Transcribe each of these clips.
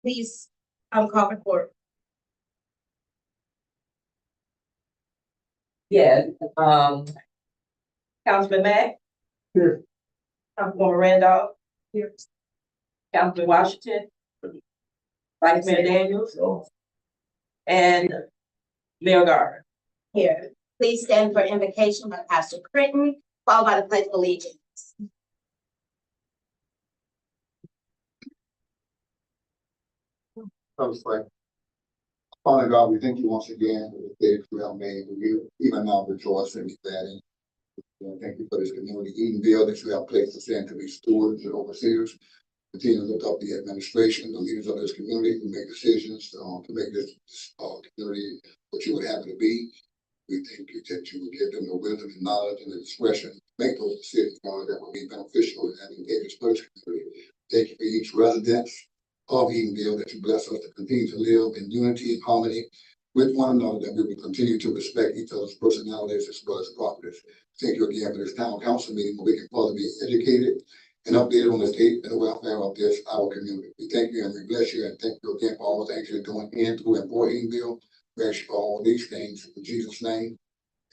Please, call for court. Yeah, Councilman Mack. Here. Councilwoman Randolph. Here. Councilman Washington. Vice Mayor Daniels. And Mayor Garber. Here. Please stand for invocation by Pastor Critton, followed by the pledge of allegiance. I was like, Father God, we thank you once again for the day that you have made. We even now rejoice and be glad in. Thank you for this community Edenville that you have placed us in to be stewards and overseers. Continue to lift up the administration, the leaders of this community who make decisions to make this community what you would have it to be. We thank you that you would give them the wisdom and knowledge and the discretion to make those decisions, God, that will be beneficial and advantageous for this community. Thank you for each resident of Edenville, that you bless us to continue to live in unity and harmony with one another, that we will continue to respect each other's personalities as well as properties. Thank you again for this town council meeting where we can further be educated and updated on the state and the welfare of this, our community. We thank you and we bless you and thank you again for all the things you're doing in, through, and for Edenville. We ask you for all these things in Jesus' name.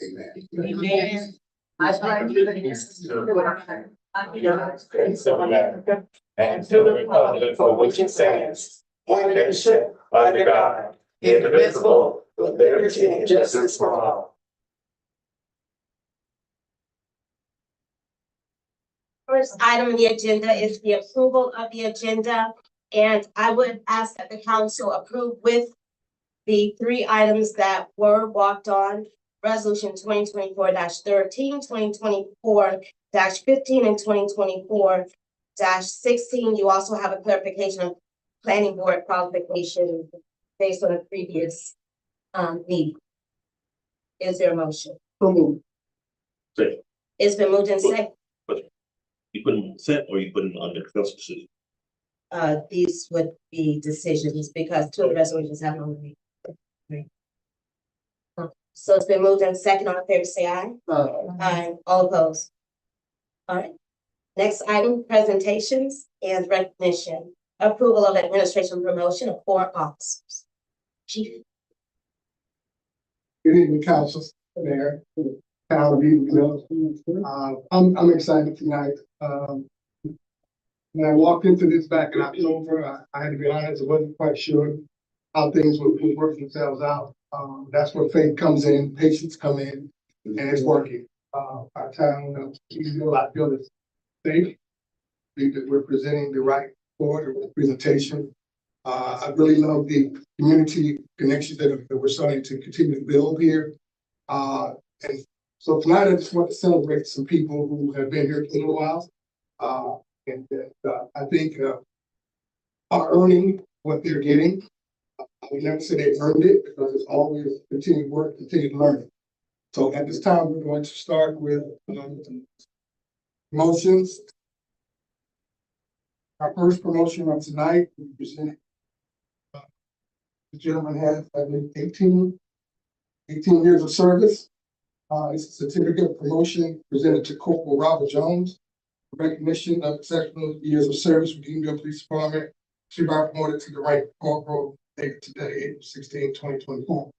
Amen. Amen. I pledge allegiance to the United States of America and to the republic for which it stands, one nation, under God, indivisible, with liberty and justice for all. First item on the agenda is the approval of the agenda, and I would ask that the council approve with the 3 items that were walked on. Resolution 2024-13, 2024-15, and 2024-16. You also have a clarification of planning board qualification based on a previous meeting. Is there a motion? Second. It's been moved in second. You put them on consent or you put them under council decision? These would be decisions because 2 of the resolutions have no name. So it's been moved in second. All in favor, say aye. Aye. All opposed. All right. Next item, presentations and recognition. Approval of administration promotion of 4 officers. Chief. Good evening, council, mayor, town of Edenville. I'm excited tonight. When I walked into this back in October, I had to be honest, I wasn't quite sure how things would work themselves out. That's where faith comes in, patience come in, and it's working. Our town, Edenville, I feel is safe. That we're presenting the right board or representation. I really love the community connections that we're starting to continue to build here. And so tonight I just want to celebrate some people who have been here for a little while. And I think are earning what they're getting. I would never say they earned it because it's always continued work, continued learning. So at this time, we're going to start with promotions. Our first promotion of tonight, we presented. The gentleman has, I believe, 18 years of service. It's a certificate of promotion presented to Corporal Robert Jones. Recognition of exceptional years of service with the Edenville Police Department. She got promoted to the rank of corporal dated today, April 16, 2024.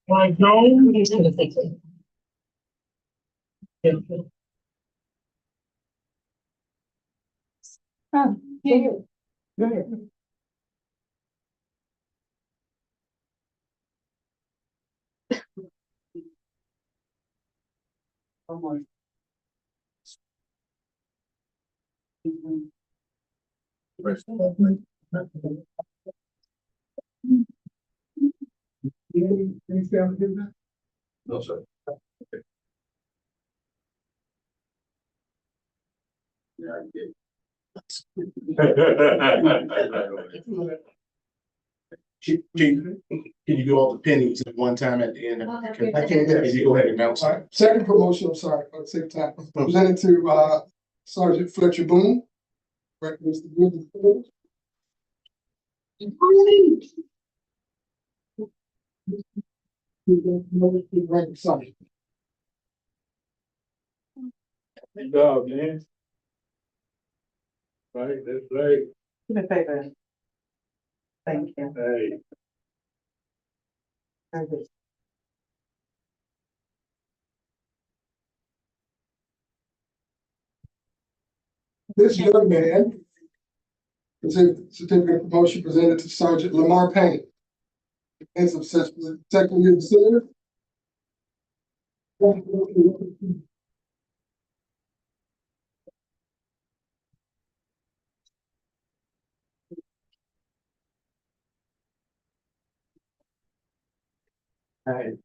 My name is going to fix it. No, sir. Yeah, I did. Chief, can you do all the pennies at one time at the end? I can't. Can you go ahead and announce? All right, second promotion, I'm sorry, at the same time, presented to Sergeant Fletcher Boone. Recognized the good. Rank sergeant. Good job, man. Right, that's right. Do me a favor. Thank you. Hey. This young man, certificate of promotion presented to Sergeant Lamar Payne. As of second year senior. Hey.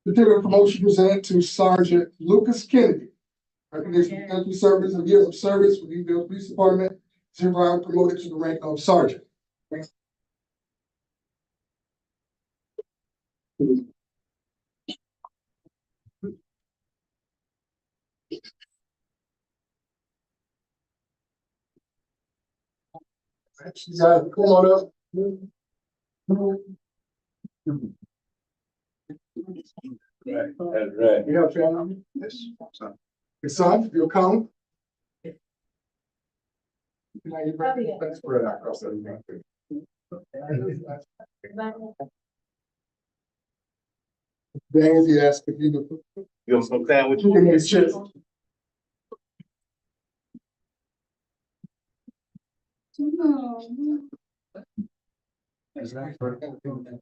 Certificate of promotion presented to Sergeant Lucas Kennedy. Recognition, thank you, service and years of service with the Eville Police Department. Is hereby promoted to the rank of sergeant. You guys, come on up. Right, that's right. You have family? Yes. Your son, you'll come. Now you better spread out across everything. James, he asked if you could. You want some sandwich? Give me his chest.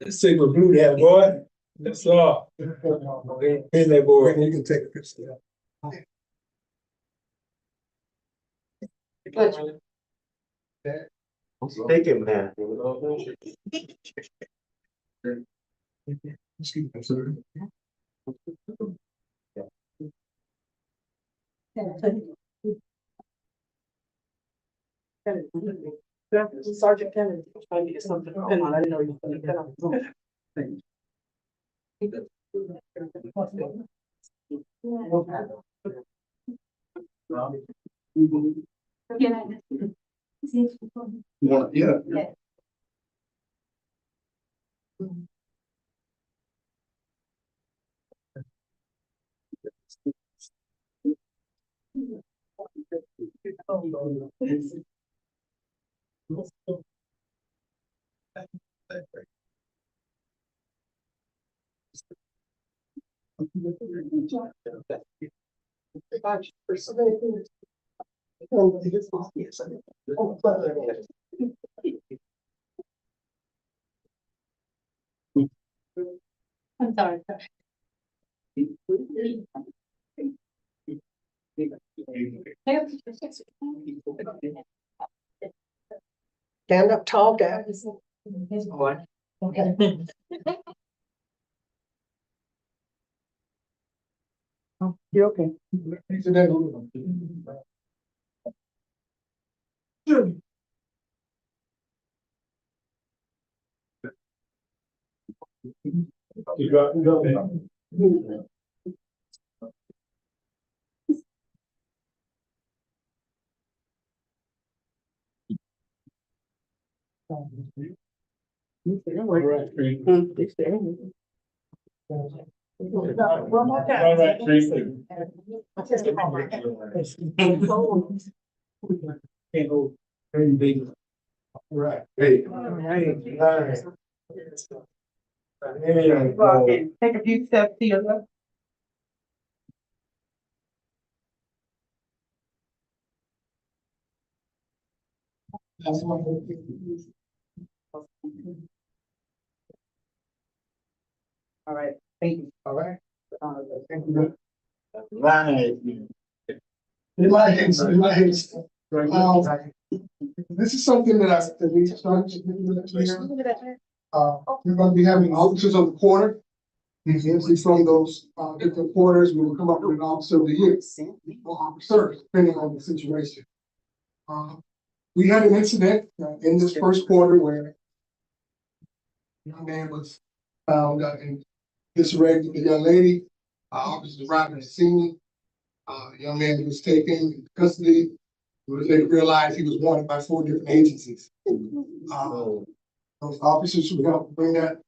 Let's see what blue that boy. That's all. In that boy. You can take a picture. Take it, man. Excuse me, sir. Sergeant Kennedy, trying to get something to pin on, I didn't know you were gonna pin on. Yeah. I'm sorry. Stand up tall, guy. Okay. You okay? You got it. All right, Tree. One more time. All right, Tree. Can't go very big. Right. Hey. Take a few steps to your left. That's why. All right, thank you. All right. Thank you. Right. In my hands, this is something that we started to do this year. We're gonna be having officers of the quarter. Usually from those, different quarters, we will come up with an officer of the year. Or officer, depending on the situation. We had an incident in this first quarter where a young man was found in disarray with a young lady. Officers arrived at the scene. Young man was taken into custody. They realized he was wanted by 4 different agencies. Those officers who helped bring that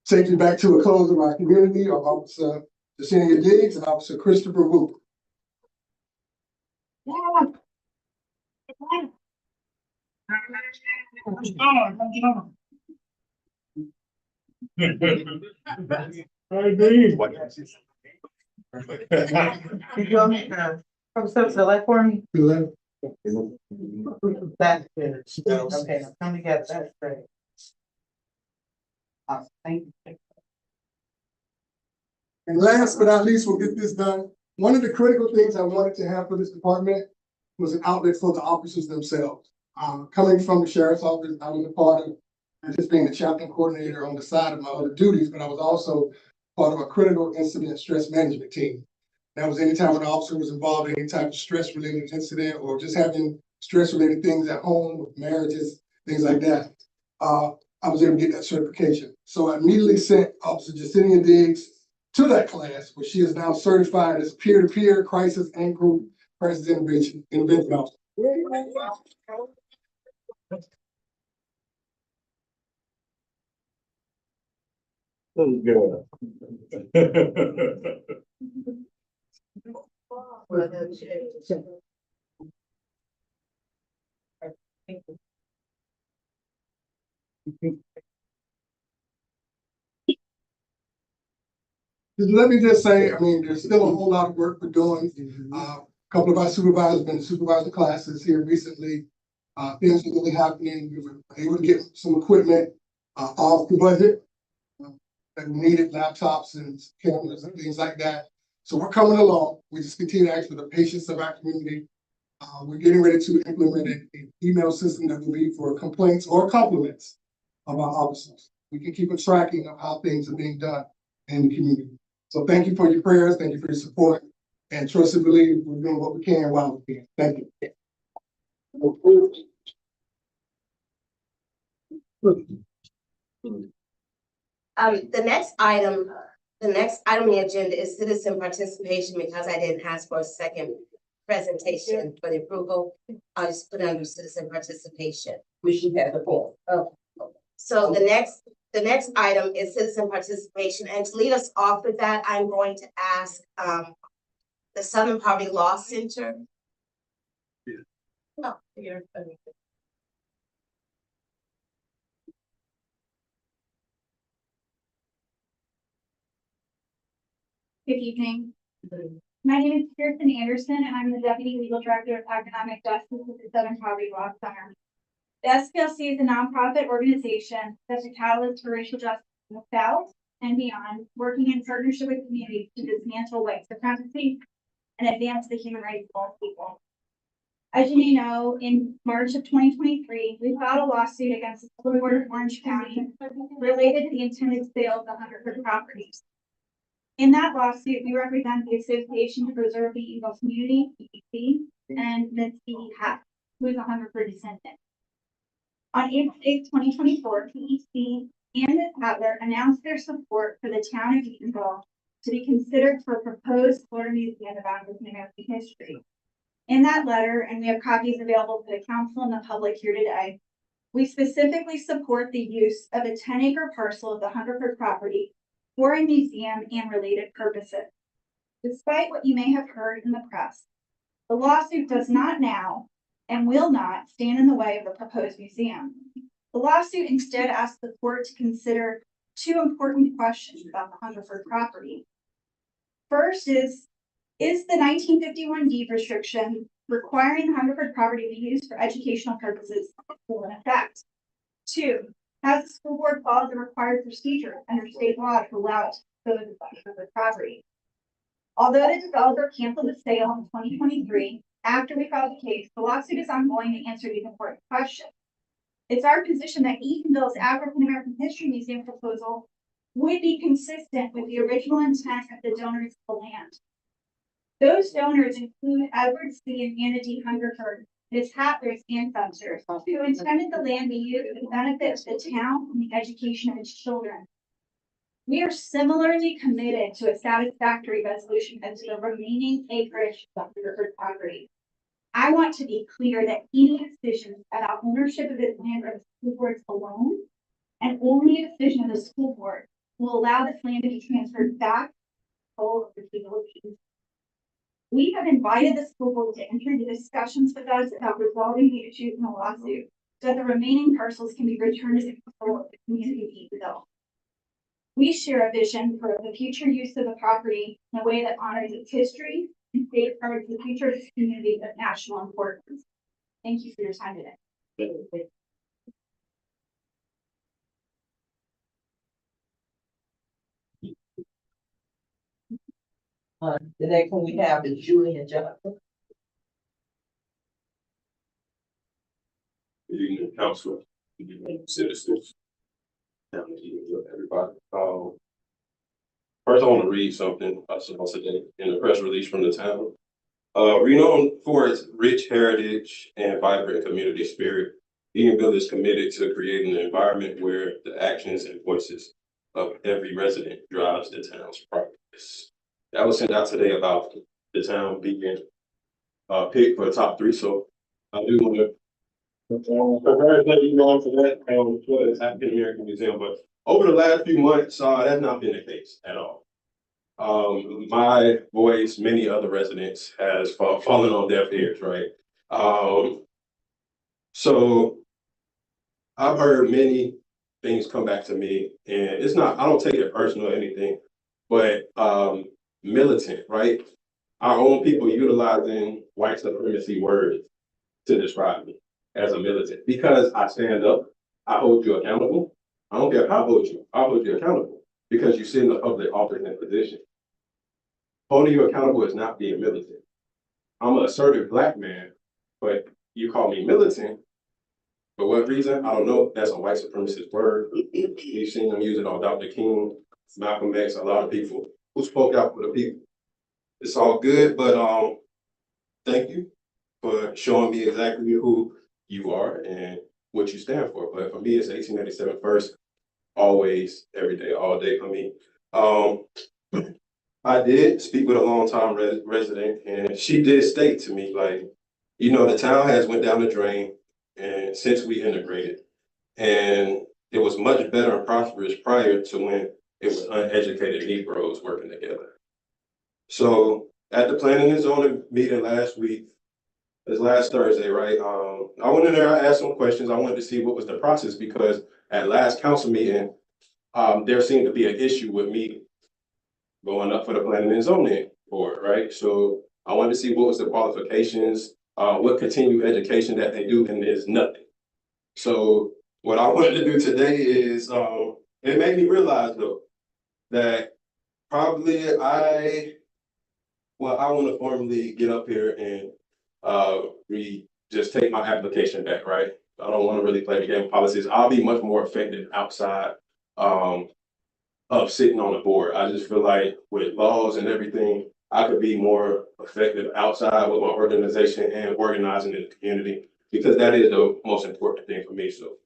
safely back to a close of our community are Officer Jacinia Diggs and Officer Christopher Wu. From select for me. Good. That's good. Okay, now come together, that's great. Awesome, thank you. And last but not least, we'll get this done. One of the critical things I wanted to have for this department was an outlet for the officers themselves. Coming from the sheriff's office, I was a part of just being the chaplain coordinator on the side of my other duties, but I was also part of a critical incident stress management team. That was anytime an officer was involved in any type of stress related incident or just having stress related things at home, with marriages, things like that. I was able to get that certification. So I immediately sent Officer Jacinia Diggs to that class, where she is now certified as peer-to-peer crisis and group crisis intervention officer. Let me just say, I mean, there's still a whole lot of work we're doing. A couple of our supervisors have been supervising classes here recently. Things are really happening. We were able to get some equipment off the budget that we needed, laptops and cameras and things like that. So we're coming along. We just continue to ask for the patience of our community. We're getting ready to implement an email system that will be for complaints or compliments of our officers. We can keep a tracking of how things are being done in the community. So thank you for your prayers. Thank you for your support. And trust and believe we're doing what we can while we can. Thank you. The next item on the agenda is citizen participation, because I didn't ask for a second presentation for the approval. I'll just put it under citizen participation. We should have the poll. So the next item is citizen participation, and to lead us off with that, I'm going to ask the Southern Poverty Law Center. Oh, you're funny. Good evening. My name is Kirsten Anderson, and I'm the Deputy Legal Director of Economic Justice with the Southern Poverty Law Center. The SPLC is a nonprofit organization that's a catalyst for racial justice in the South and beyond, working in partnership with communities to dismantle white supremacy and advance the human rights of all people. As you may know, in March of 2023, we filed a lawsuit against the School Board of Orange County related to the intended sale of the Hungerford properties. In that lawsuit, we represent the Association to Preserve the Eagle Community, EPC, and Mitzi Hack, who is a Hungerford descendant. On April 8, 2024, PEC and Ms. Hattler announced their support for the town of Eatonville to be considered for a proposed Florida Museum of African American History. In that letter, and we have copies available to the council and the public here today, we specifically support the use of a 10-acre parcel of the Hungerford property for a museum and related purposes. Despite what you may have heard in the press, the lawsuit does not now and will not stand in the way of the proposed museum. The lawsuit instead asks the court to consider two important questions about the Hungerford property. First is the 1951 deed restriction requiring the Hungerford property be used for educational purposes still in effect? Two, has the school board followed the required procedure under state law to allow it to go to the Hungerford property? Although the developer canceled the sale in 2023, after we filed the case, the lawsuit is ongoing to answer these important questions. It's our position that Eatonville's African American History Museum proposal would be consistent with the original intent of the donors of the land. Those donors include Edward C. and Anna D. Hungerford, Ms. Hattler's ancestors, who intended the land be used for the benefit of the town and the education of its children. We are similarly committed to a satisfactory resolution as to the remaining acreage of the Hungerford property. I want to be clear that any decisions about ownership of this land are the school board's alone, and only a decision of the school board will allow this land to be transferred back to control of the PLPs. We have invited the school board to enter into discussions with us about resolving the issues in the lawsuit, so that the remaining parcels can be returned to the control of the community development. We share a vision for the future use of the property in a way that honors its history and safeguards the future of this community of national importance. Thank you for your time today. The next one we have is Julian Johnson. Good evening, council, good evening, citizens. Good evening, everybody. First, I want to read something I saw today in a press release from the town. Renowned for its rich heritage and vibrant community spirit, Edenville is committed to creating an environment where the actions and voices of every resident drives the town's progress. That was sent out today about the town being picked for the top 3, so I do want to congratulate you all for that, what has happened here at the museum, but over the last few months, that's not been the case at all. My voice, many other residents has fallen on deaf ears, right? So I've heard many things come back to me, and it's not, I don't take it personal or anything, but militant, right? Our own people utilizing white supremacy words to describe me as a militant, because I stand up, I hold you accountable. I don't care how I hold you accountable because you sit in the public office and position. Holding you accountable is not being militant. I'm an assertive Black man, but you call me militant. For what reason? I don't know. That's a white supremacist word. We've seen them use it on Dr. King, Malcolm X, a lot of people who spoke out for the people. It's all good, but thank you for showing me exactly who you are and what you stand for. But for me, it's 1887 first, always, every day, all day for me. I did speak with a longtime resident, and she did state to me, like, you know, the town has went down the drain, and since we integrated, and it was much better and prosperous prior to when it was uneducated Negroes working together. So at the planning and zoning meeting last week, this last Thursday, right? I went in there, I asked some questions. I wanted to see what was the process, because at last council meeting, there seemed to be an issue with me going up for the planning and zoning board, right? So I wanted to see what was the qualifications, what continued education that they do, and there's nothing. So what I wanted to do today is, it made me realize though, that probably I want to formally get up here and just take my application back, right? I don't want to really play the game of policies. I'll be much more effective outside of sitting on the board. I just feel like with laws and everything, I could be more effective outside with my organization and organizing in the community, because that is the most important thing for me. So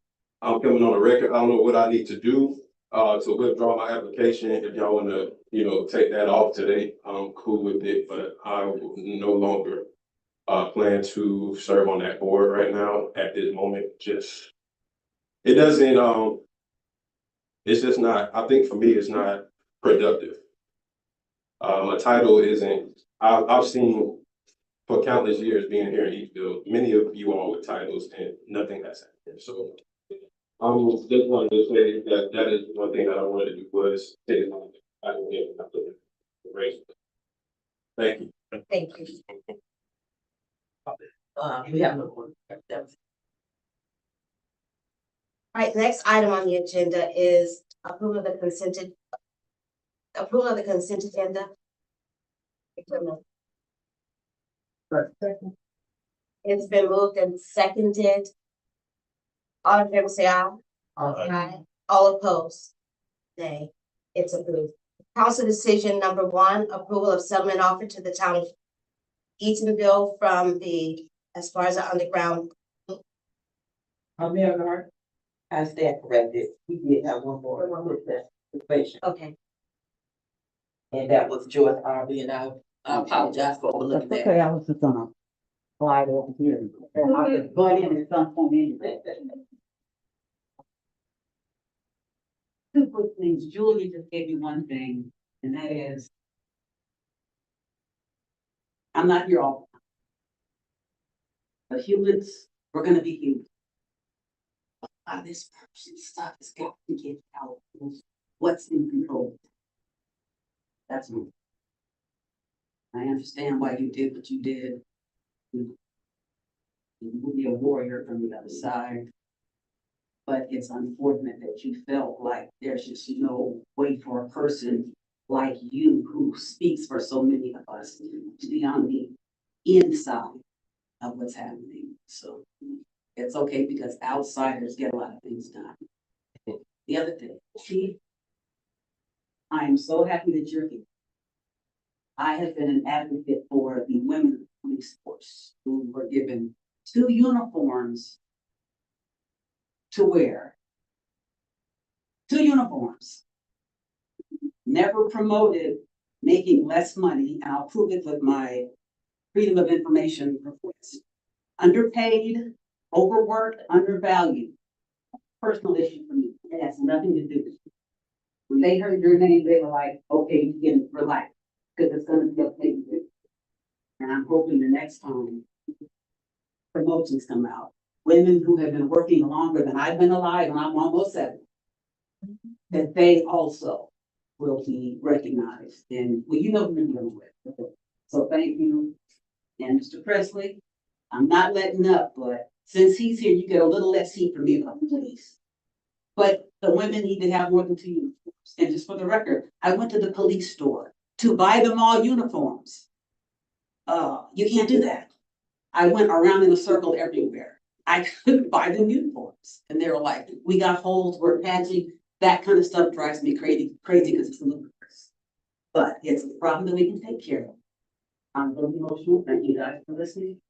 I'm coming on the record. I don't know what I need to do to withdraw my application. If y'all want to, you know, take that off today, I'm cool with it, but I will no longer plan to serve on that board right now at this moment. Just, it doesn't, it's just not, I think for me, it's not productive. A title isn't, I've seen for countless years being here in Eastville, many of you all with titles, and nothing has happened. So just wanted to say that that is one thing that I wanted to do, was take it on. I don't get nothing. Thank you. Thank you. We have no one. All right, the next item on the agenda is approval of the consent agenda. It's been moved and seconded. All in favor, say aye. Aye. All opposed? Nay. It's approved. Council decision number 1, approval of settlement offer to the town of Eatonville from the, as far as the underground. Mayor Gard, I stand corrected. We did have one more with that situation, Okay, and that was George Arby, and I apologize for overlooking that. Okay, I was just gonna slide over here. I could butt in at some point anyway. two quick things. Julie just gave me one thing, and that is, I'm not here all the time. But humans, we're gonna be human. A lot of this person stuff has got to get out. What's in control? That's me. I understand why you did what you did. You will be a warrior from the other side. But it's unfortunate that you felt like there's just no way for a person like you who speaks for so many of us to be on the inside of what's happening. So it's okay because outsiders get a lot of things done. The other thing, Chief, I am so happy that you're here. I have been an advocate for the women police force who were given 2 uniforms to wear. 2 uniforms. Never promoted making less money, and I'll prove it with my Freedom of Information request. Underpaid, overworked, undervalued. Personal issue for me. It has nothing to do with it. When they heard your name, they were like, okay, you can relax, because it's gonna be okay with it. And I'm hoping the next time promotions come out, women who have been working longer than I've been alive, and I'm almost 70, that they also will be recognized. And, well, you know who you're dealing with. So thank you. And Mr. Presley, I'm not letting up, but since he's here, you get a little less heat from me about the police. But the women need to have more than 2 uniforms. And just for the record, I went to the police store to buy them all uniforms. You can't do that. I went around in a circle everywhere. I couldn't buy them uniforms. And they were like, we got holes, we're patching. That kind of stuff drives me crazy because it's ludicrous. But it's a problem that we can take care of. I'm really emotional. Thank you guys for listening.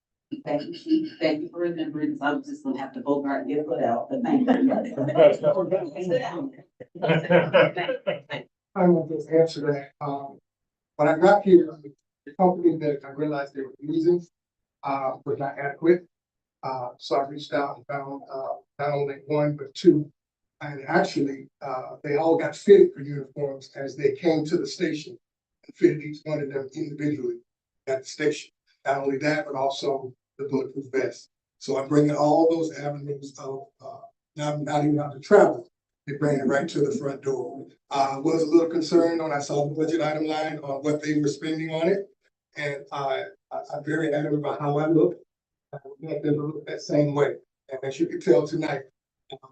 Thank you, Chief. Thank you for remembering. I was just gonna have to Bogart and get put out, but thank you. I will just answer that. When I got here, the company that I realized they were using, was not adequate. So I reached out and found, not only 1, but 2. And actually, they all got fitted for uniforms as they came to the station and fitted each one of them individually at the station. Not only that, but also the bulletproof vest. So I'm bringing all those avenues of, not even have to travel. They bring it right to the front door. Was a little concerned when I saw the budget item line on what they were spending on it. And I'm very adamant about how I look. I want them to look that same way. And as you can tell tonight,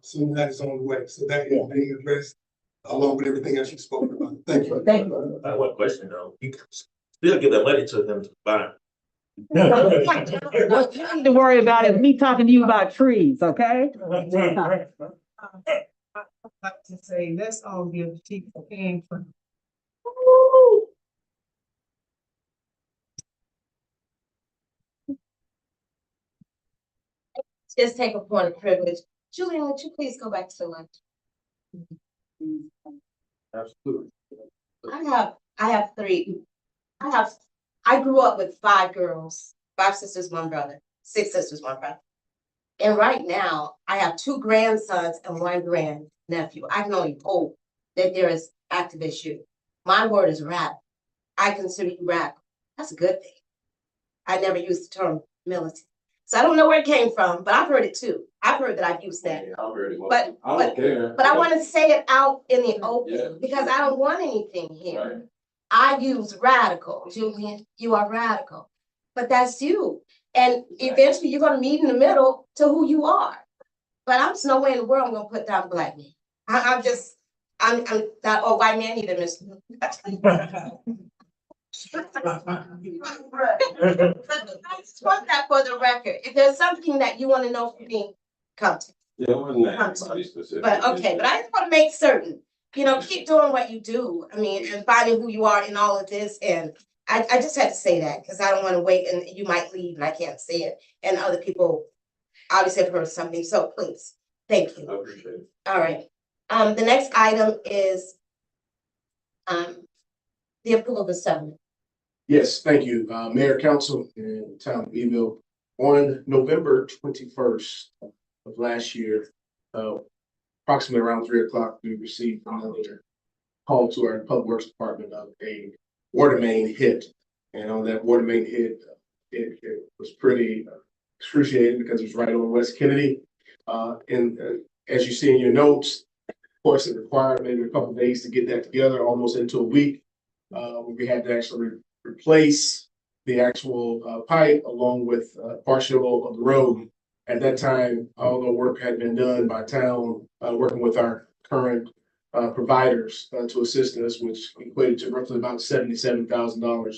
some of that is on the way. So that is being addressed along with everything else you spoke about. Thank you. Thank you. I have one question though. You can still give that money to them to buy. What you need to worry about is me talking to you about trees, okay? I'd like to say, let's all give Chief a hand for. Just take a point of privilege. Julian, would you please go back to the lunch? Absolutely. I have 3. I grew up with 5 girls, 5 sisters, 1 brother, 6 sisters, 1 brother. And right now, I have 2 grandsons and 1 grandnephew. I can only hope that there is activist youth. My word is rap. I consider you rap. That's a good thing. I never used the term militant. So I don't know where it came from, but I've heard it too. I've heard that I've used that. Yeah, I've heard it. But- I don't care. But I want to say it out in the Yeah. open because I don't want anything here. Right. I use radical, Julian, you are radical, but that's you. And eventually you're gonna meet in the middle to who you are. But I'm just no way in the world I'm gonna put down black man. I'm that, oh, white man either, Miss. I just want that for the record. If there's something that you want to know from me, come to me. Yeah, it wasn't anybody specific. But okay, but I just want to make certain, keep doing what you do. I mean, and finding who you are in all of this. And I just had to say that because I don't want to wait and you might leave and I can't say it. And other people obviously have heard something. So please, thank you. I appreciate it. All right. The next item is the approval of the settlement. Yes, thank you, Mayor, Council, and Town of Evil. On November 21st of last year, approximately around 3 o'clock, we received another call to our Public Works Department of a water main hit. And on that water main hit, it was pretty excruciating because it was right on West Kennedy. As you see in your notes, of course, it required maybe a couple of days to get that together, almost into a week. We had to actually replace the actual pipe along with partial of the road. At that time, although work had been done by town, working with our current providers to assist us, which equated to roughly about $77,000.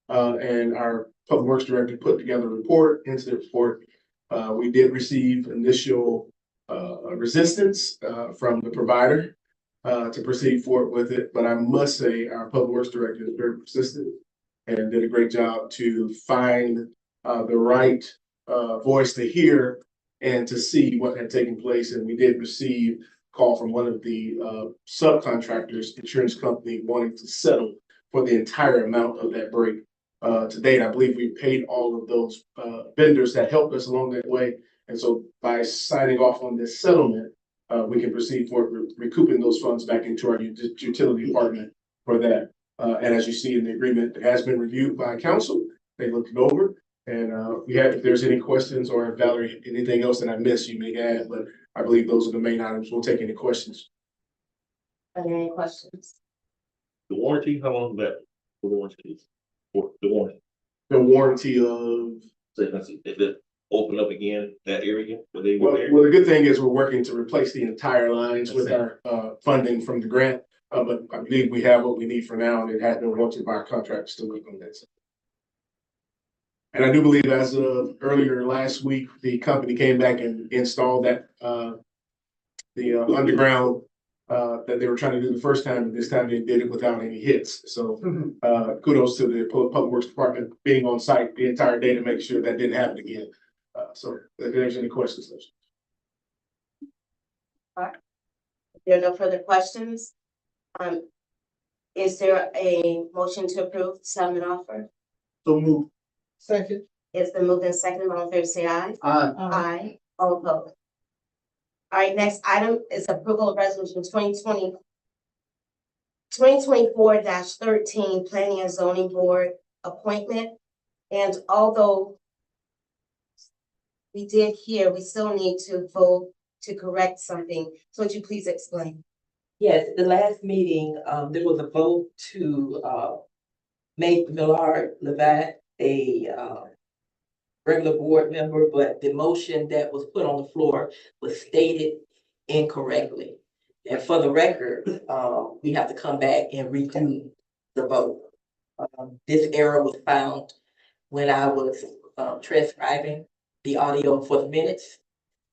And our Public Works Director put together a report. Into the report, we did receive initial resistance from the provider to proceed forward with it. But I must say our Public Works Director is very persistent and did a great job to find the right voice to hear and to see what had taken place. And we did receive a call from one of the subcontractors, insurance company, wanting to settle for the entire amount of that break. To date, I believe we paid all of those vendors that helped us along that way. And so by signing off on this settlement, we can proceed for recouping those funds back into our utility department for that. And as you see in the agreement, it has been reviewed by council. They looked it over. And if there's any questions, or if Valerie, anything else that I missed, you may add, but I believe those are the main items. We'll take any questions. Are there any questions? The warranty, how long is that? The warranty, for the warranty, The warranty of, so if it open up again, that area where they well, were there? the good thing is we're working to replace the entire lines with our funding from the grant. But I believe we have what we need for now, and it has been wanted by our contractors to work on that. And I do believe as of earlier last week, the company came back and installed that the underground that they were trying to do the first time, and this time they did it without any hits. So kudos to the Public Works Department being on site the entire day to make sure that didn't happen again. So if there's any questions. If there are no further questions, is there a motion to approve the settlement offer? So move. Second. It's been moved and seconded. All in favor, say aye. Aye. All opposed. All right, next item is approval of resolution 2024-13, Planning and Zoning Board appointment. And although we did here, we still need to vote to correct something. So would you please explain? Yes, the last meeting, there was a vote to make Millard Levat a regular board member, but the motion that was put on the floor was stated incorrectly. And for the record, we have to come back and redo the vote. This error was found when I was transcribing the audio for the minutes.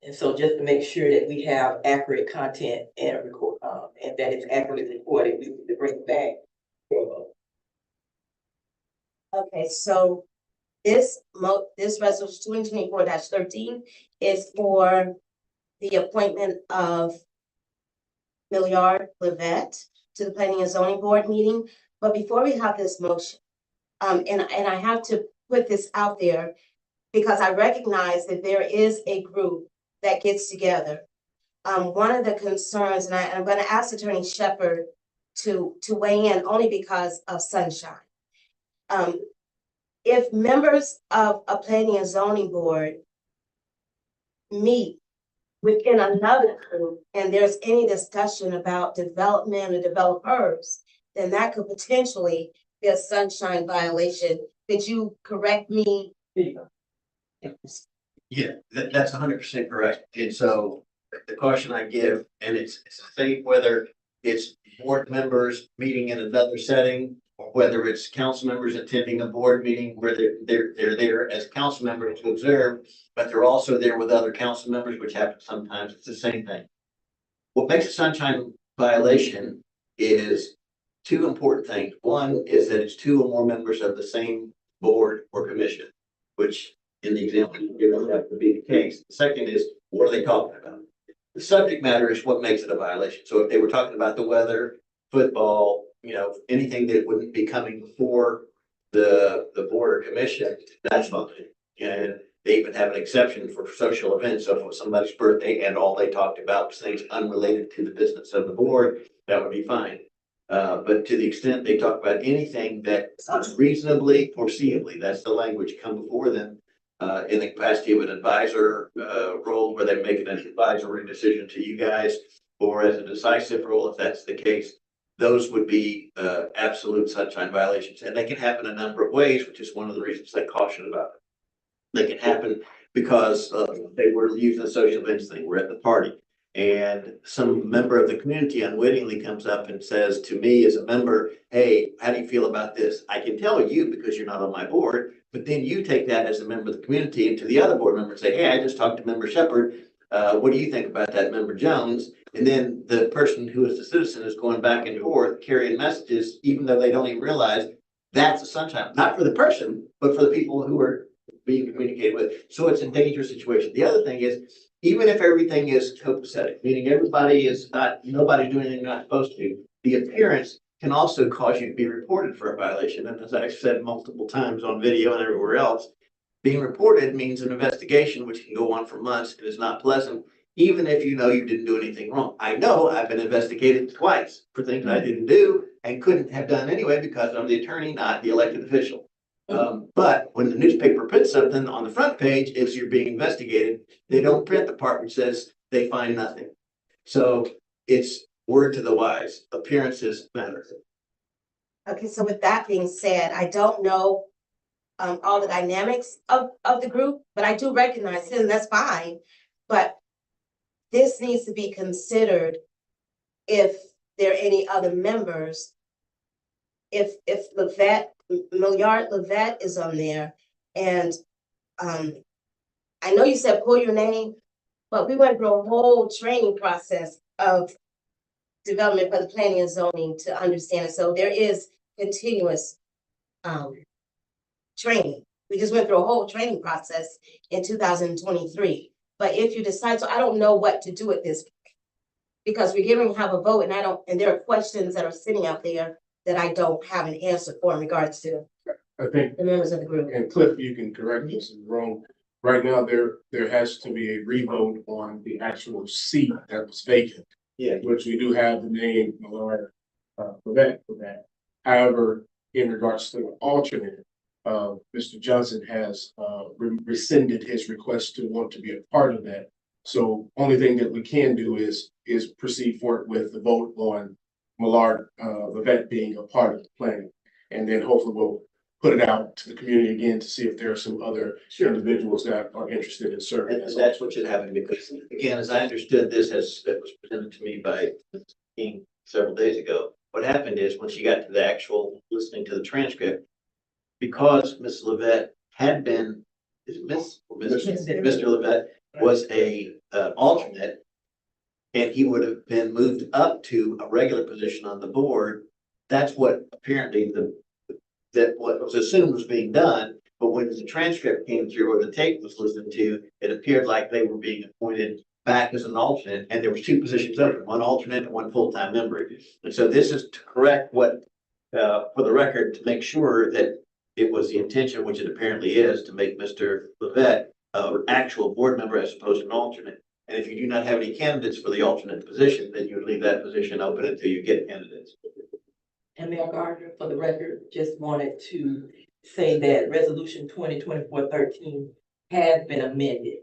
And so just to make sure that we have accurate content and record, and that it's accurately recorded, we need to bring it back for a vote. Okay, so this resolution 2024-13 is for the appointment of Millard Levet to the Planning and Zoning Board meeting. But before we have this motion, and I have to put this out there because I recognize that there is a group that gets together. One of the concerns, and I'm going to ask Attorney Shepherd to weigh in only because of Sunshine. If members of a Planning and Zoning Board meet within another group and there's any discussion about development or developers, then that could potentially be a Sunshine violation. Could you correct me? Yeah, that's 100% correct. And so the caution I give, and it's the same whether it's board members meeting in another setting, or whether it's council members attending a board meeting where they're there as council members to observe, but they're also there with other council members, which happens sometimes. It's the same thing. What makes a Sunshine violation is two important things. One is that it's two or more members of the same board or commission, which in the example you give us that would be the case. The second is, what are they talking about? The subject matter is what makes it a violation. So if they were talking about the weather, football, anything that wouldn't be coming before the board or commission, that's fine. And They even have an exception for social events. So if it was somebody's birthday and all they talked about was things unrelated to the business of the board, that would be fine. But to the extent they talk about anything that reasonably foreseeably, that's the language, come before them in the capacity of an advisor role where they're making an advisory decision to you guys, or as a decisive role, if that's the case, those would be absolute sunshine violations. And they can happen a number of ways, which is one of the reasons I caution about it. They can happen because they were using the social events thing. We're at the party, and some member of the community unwittingly comes up and says to me as a member, "Hey, how do you feel about this?" I can tell you because you're not on my board, but then you take that as a member of the community and to the other board member and say, "Hey, I just talked to Member Shepherd. What do you think about that, Member Jones?" And then the person who is the citizen is going back and forth carrying messages, even though they don't even realize that's a sunshine, not for the person, but for the people who are being communicated with. So it's a dangerous situation. The other thing is, even if everything is copacetic, meaning everybody is not, nobody's doing anything they're not supposed to, the appearance can also cause you to be reported for a violation. And as I've said multiple times on video and everywhere else, being reported means an investigation, which can go on for months and is not pleasant, even if you know you didn't do anything wrong. I know I've been investigated twice for things I didn't do and couldn't have done anyway because I'm the attorney, not the elected official. But when the newspaper puts something on the front page, it's you're being investigated, they don't print the part which says they find nothing. So it's word to the wise, appearances matter. Okay, so with that being said, I don't know all the dynamics of the group, but I do recognize it, and that's fine. But this needs to be considered if there are any other members. If Milliard Levette is on there, and I know you said pull your name, but we went through a whole training process of development for the planning and zoning to understand it. So there is continuous training. We just went through a whole training process in 2023. But if you decide, so I don't know what to do at this point, because we're going to have a vote, and there are questions that are sitting out there that I don't have an answer for in regards to I think, the members of the group. and Cliff, you can correct me if I'm wrong. Right now, there has to be a revote on the actual seat that was vacant. Yeah. Which we do have the name Millard Levette for that. However, in regards to the alternate, Mr. Johnson has rescinded his request to want to be a part of that. So only thing that we can do is proceed forward with the vote on Millard Levette being a part of the planning. And then hopefully we'll put it out to the community again to see if there are some other individuals that are interested in serving. And that's what should happen, because again, as I understood this, as it was presented to me by King several days ago, what happened is when she got to the actual listening to the transcript, because Ms. Levette had been, Mr. Levette was a alternate, and he would have been moved up to a regular position on the board. That's what apparently what was assumed was being done. But when the transcript came through or the tape was listened to, it appeared like they were being appointed back as an alternate, and there were two positions open, one alternate and one full-time member. And so this is to correct what, for the record, to make sure that it was the intention, which it apparently is, to make Mr. Levette an actual board member as opposed to an alternate. And if you do not have any candidates for the alternate position, then you would leave that position open until you get candidates. And Mayor Gardner, for the record, just wanted to say that Resolution 2024-13 has been amended.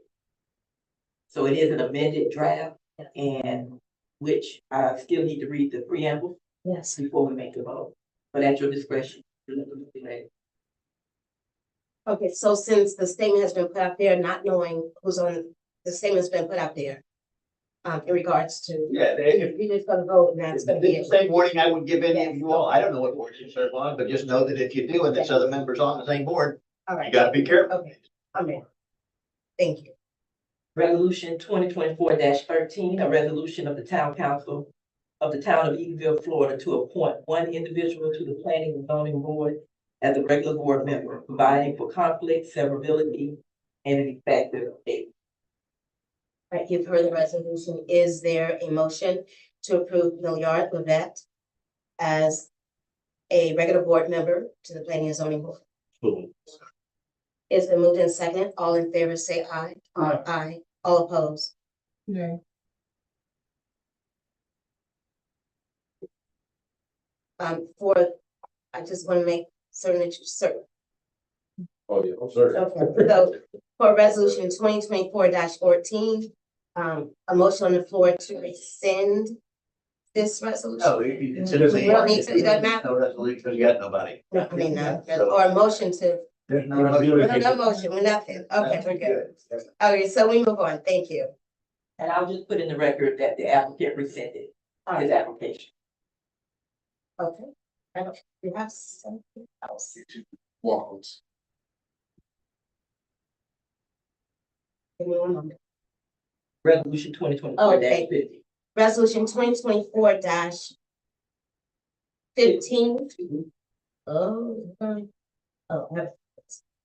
So it is an amended draft, and which I still need to read the preamble. Yes. Before we make a vote, but at your discretion. Okay, so since the statement has been put out there, not knowing who's on, the statement's been put out there. In regards to. Yeah, if We just gonna vote and that's gonna be the it. same warning I would give any of you all. I don't know what board you serve on, but just know that if you do and there's other members on the same board, All you right, gotta be careful. okay, I'm in. Thank you. Resolution 2024-13, a resolution of the Town Council of the Town of Eatonville, Florida, to appoint one individual to the Planning and Zoning Board as a regular board member, providing for conflict, severability, and an effective date. All right, you've heard the resolution. Is there a motion to approve Milliard Levette as a regular board member to the Planning and Zoning Board? It's been moved in second. All in favor, say aye. Aye. Aye. All opposed. Nay. I just want to make certain that you're certain. Oh, yeah, I'm sorry. Okay, so for resolution 2024-14, a motion on the floor to rescind this resolution. No, you consider the. We don't need to, it doesn't matter. No resolution, because you got nobody. No, I mean, no, So- or a motion to, There's no. no motion, we're nothing. Okay, we're good. Okay, so we move on. Thank you. And I'll just put in the record that the applicant rescinded his application. Okay. I don't, we have something else. Walkouts. Give me one moment. Resolution 2024-50. Resolution 2024-15.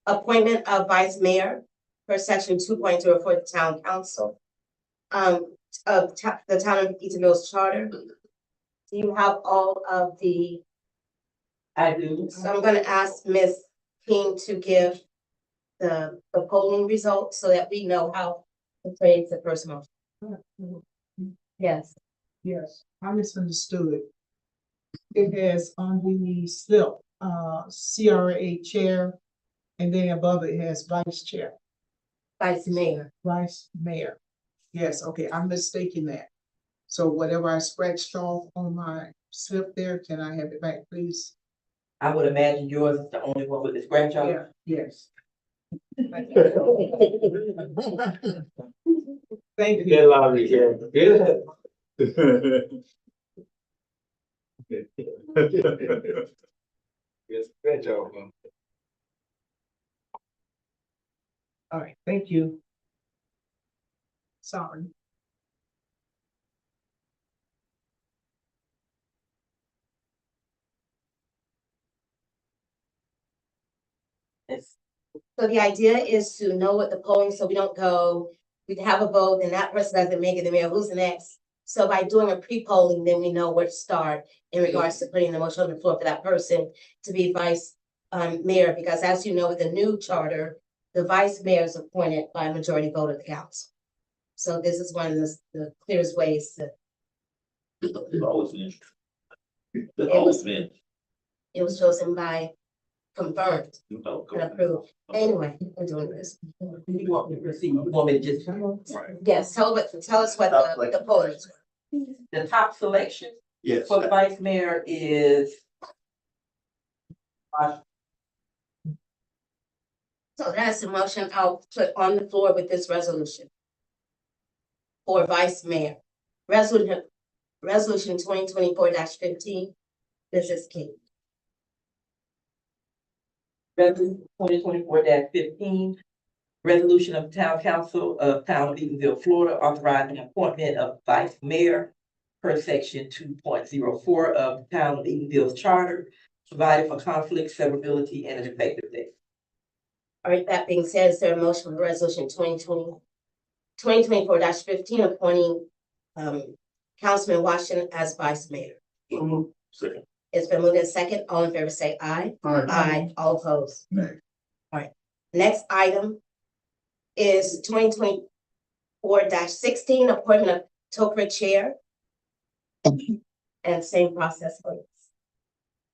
Appointment of vice mayor per section 2.0 for the town council. Of the town of Eatonville's charter. Do you have all of the, I do. so I'm gonna ask Ms. King to give the polling results so that we know how to phrase the first motion. Yes. Yes, I misunderstood. It has on the slip, CRA chair, and then above it has vice chair, Vice mayor. vice mayor. Yes, okay, I'm mistaking that. So whatever I scratched off on my slip there, can I have it back, please? I would imagine yours is the only one with the scratch off. Yeah, yes. Thank you. Get loudly, yeah. Good. Yes, good job, man. All right, thank you. Sorry. It's So the idea is to know what the polling, so we don't go, we have a vote and that person doesn't make it, then we who's the next? So by doing a pre-polling, then we know where to start in regards to putting the motion on the floor for that person to be vice mayor, because as you know, with the new charter, the vice mayor is appointed by a majority vote of the council. So this is one of the clearest ways to, It's always been. It's It always was- been. it was chosen by confirmed and approved. Anyway, we're doing this. you want me to proceed? You want me to just, Yes, tell us what the polling is. the top selection Yes. for the vice mayor is So that's the motion I'll put on the floor with this resolution. For vice mayor. Resolution 2024-15. This is key. Resolution 2024-15. Resolution of the Town Council of Town of Eatonville, Florida, authorizing appointment of vice mayor per section 2.04 of the Town of Eatonville's charter, provided for conflict, severability, and an effective date. All right, that being said, is there a motion for resolution 2024-15 appointing Councilman Washington as vice mayor? Second. It's been moved in second. All in favor say aye. Aye. Aye. All opposed. Nay. All right, next item is 2024-16 appointment of Tokra chair. And same process, please.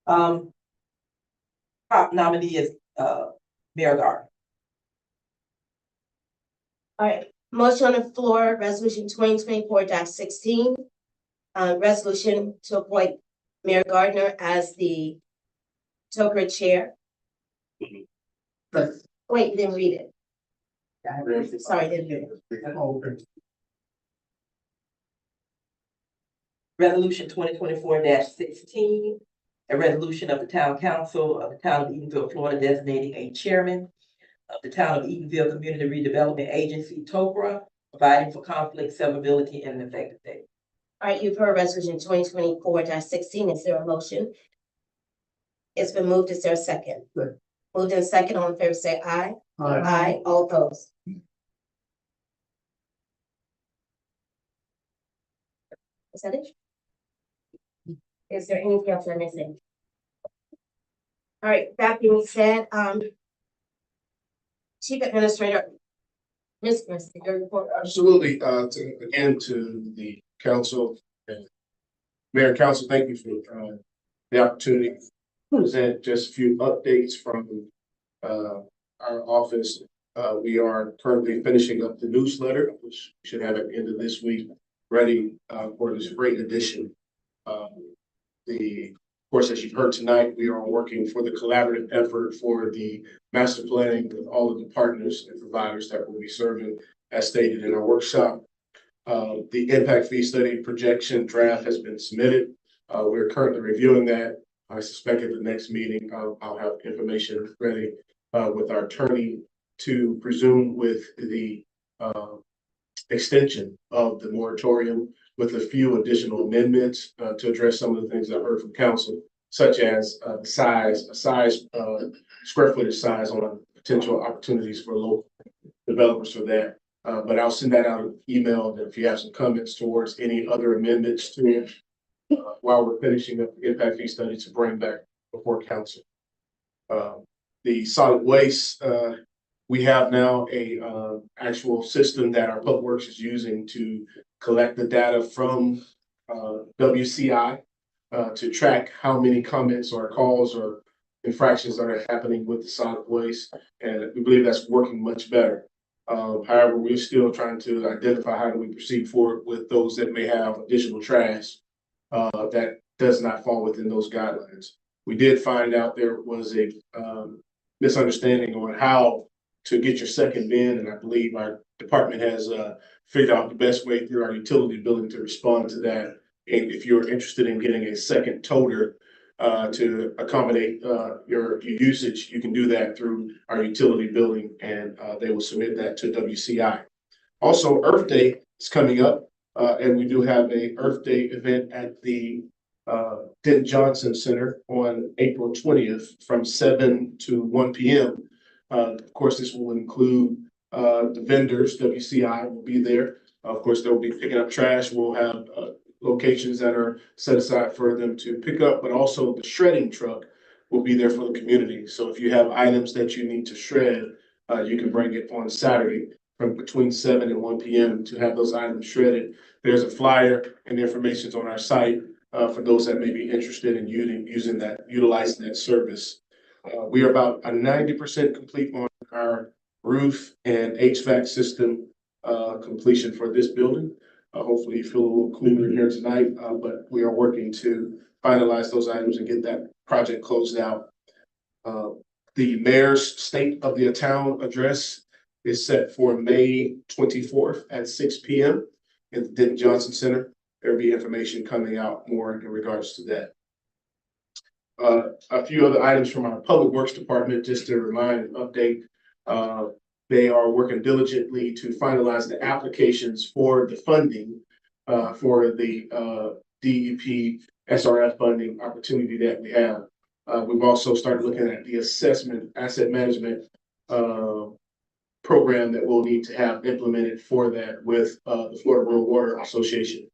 Top nominee is, Mayor Gardner. All right, motion on the floor, resolution 2024-16. Resolution to appoint Mayor Gardner as the Tokra chair. Wait, you didn't read it. Sorry, didn't read it. Resolution 2024-16, a resolution of the Town Council of the Town of Eatonville, Florida, designating a chairman of the Town of Eatonville Community Redevelopment Agency, TOCRA, providing for conflict, severability, and an effective date. All right, you've heard resolution 2024-16. Is there a motion? It's been moved. Is there a second? Second. Moved in second. All in favor say aye. Aye. Aye. All opposed. Is that it? Is there anything else I'm missing? All right, that being said, Chief Administrator, Ms. Christie, your report. Absolutely, to the council and Mayor and Council, thank you for the opportunity to present just a few updates from our office. We are currently finishing up the newsletter, which we should have at the end of this week, ready for the spring edition. Of course, as you've heard tonight, we are working for the collaborative effort for the master planning with all of the partners and providers that will be serving as stated in our workshop. The impact fee study projection draft has been submitted. We're currently reviewing that. I suspect at the next meeting, I'll have information ready with our attorney to presume with the extension of the moratorium with a few additional amendments to address some of the things I've heard from council, such as square footage size on potential opportunities for local developers for that. But I'll send that out in email, and if you have some comments towards any other amendments to it, while we're finishing up the impact fee study to bring back before council. The solid waste, we have now a actual system that our public works is using to collect the data from WCI to track how many comments or calls or infractions that are happening with the solid waste, and we believe that's working much better. However, we're still trying to identify how do we proceed forward with those that may have additional trash that does not fall within those guidelines. We did find out there was a misunderstanding on how to get your second bin, and I believe our department has figured out the best way through our utility billing to respond to that. And if you're interested in getting a second toter to accommodate your usage, you can do that through our utility billing, and they will submit that to WCI. Also, Earth Day is coming up, and we do have a Earth Day event at the Denton Johnson Center on April 20th from 7 to 1 p.m. Of course, this will include the vendors. WCI will be there. Of course, they'll be picking up trash. We'll have locations that are set aside for them to pick up, but also the shredding truck will be there for the community. So if you have items that you need to shred, you can bring it on Saturday from between 7 and 1 p.m. to have those items shredded. There's a flyer and information on our site for those that may be interested in utilizing that service. We are about 90% complete on our roof and HVAC system completion for this building. Hopefully you feel a little cooler here tonight, but we are working to finalize those items and get that project closed out. The mayor's State of the Town address is set for May 24th at 6 p.m. at the Denton Johnson Center. There'll be information coming out more in regards to that. A few other items from our Public Works Department, just to remind and update. They are working diligently to finalize the applications for the funding for the DEP SRF funding opportunity that we have. We've also started looking at the asset management program that we'll need to have implemented for that with the Florida Rural Water Association.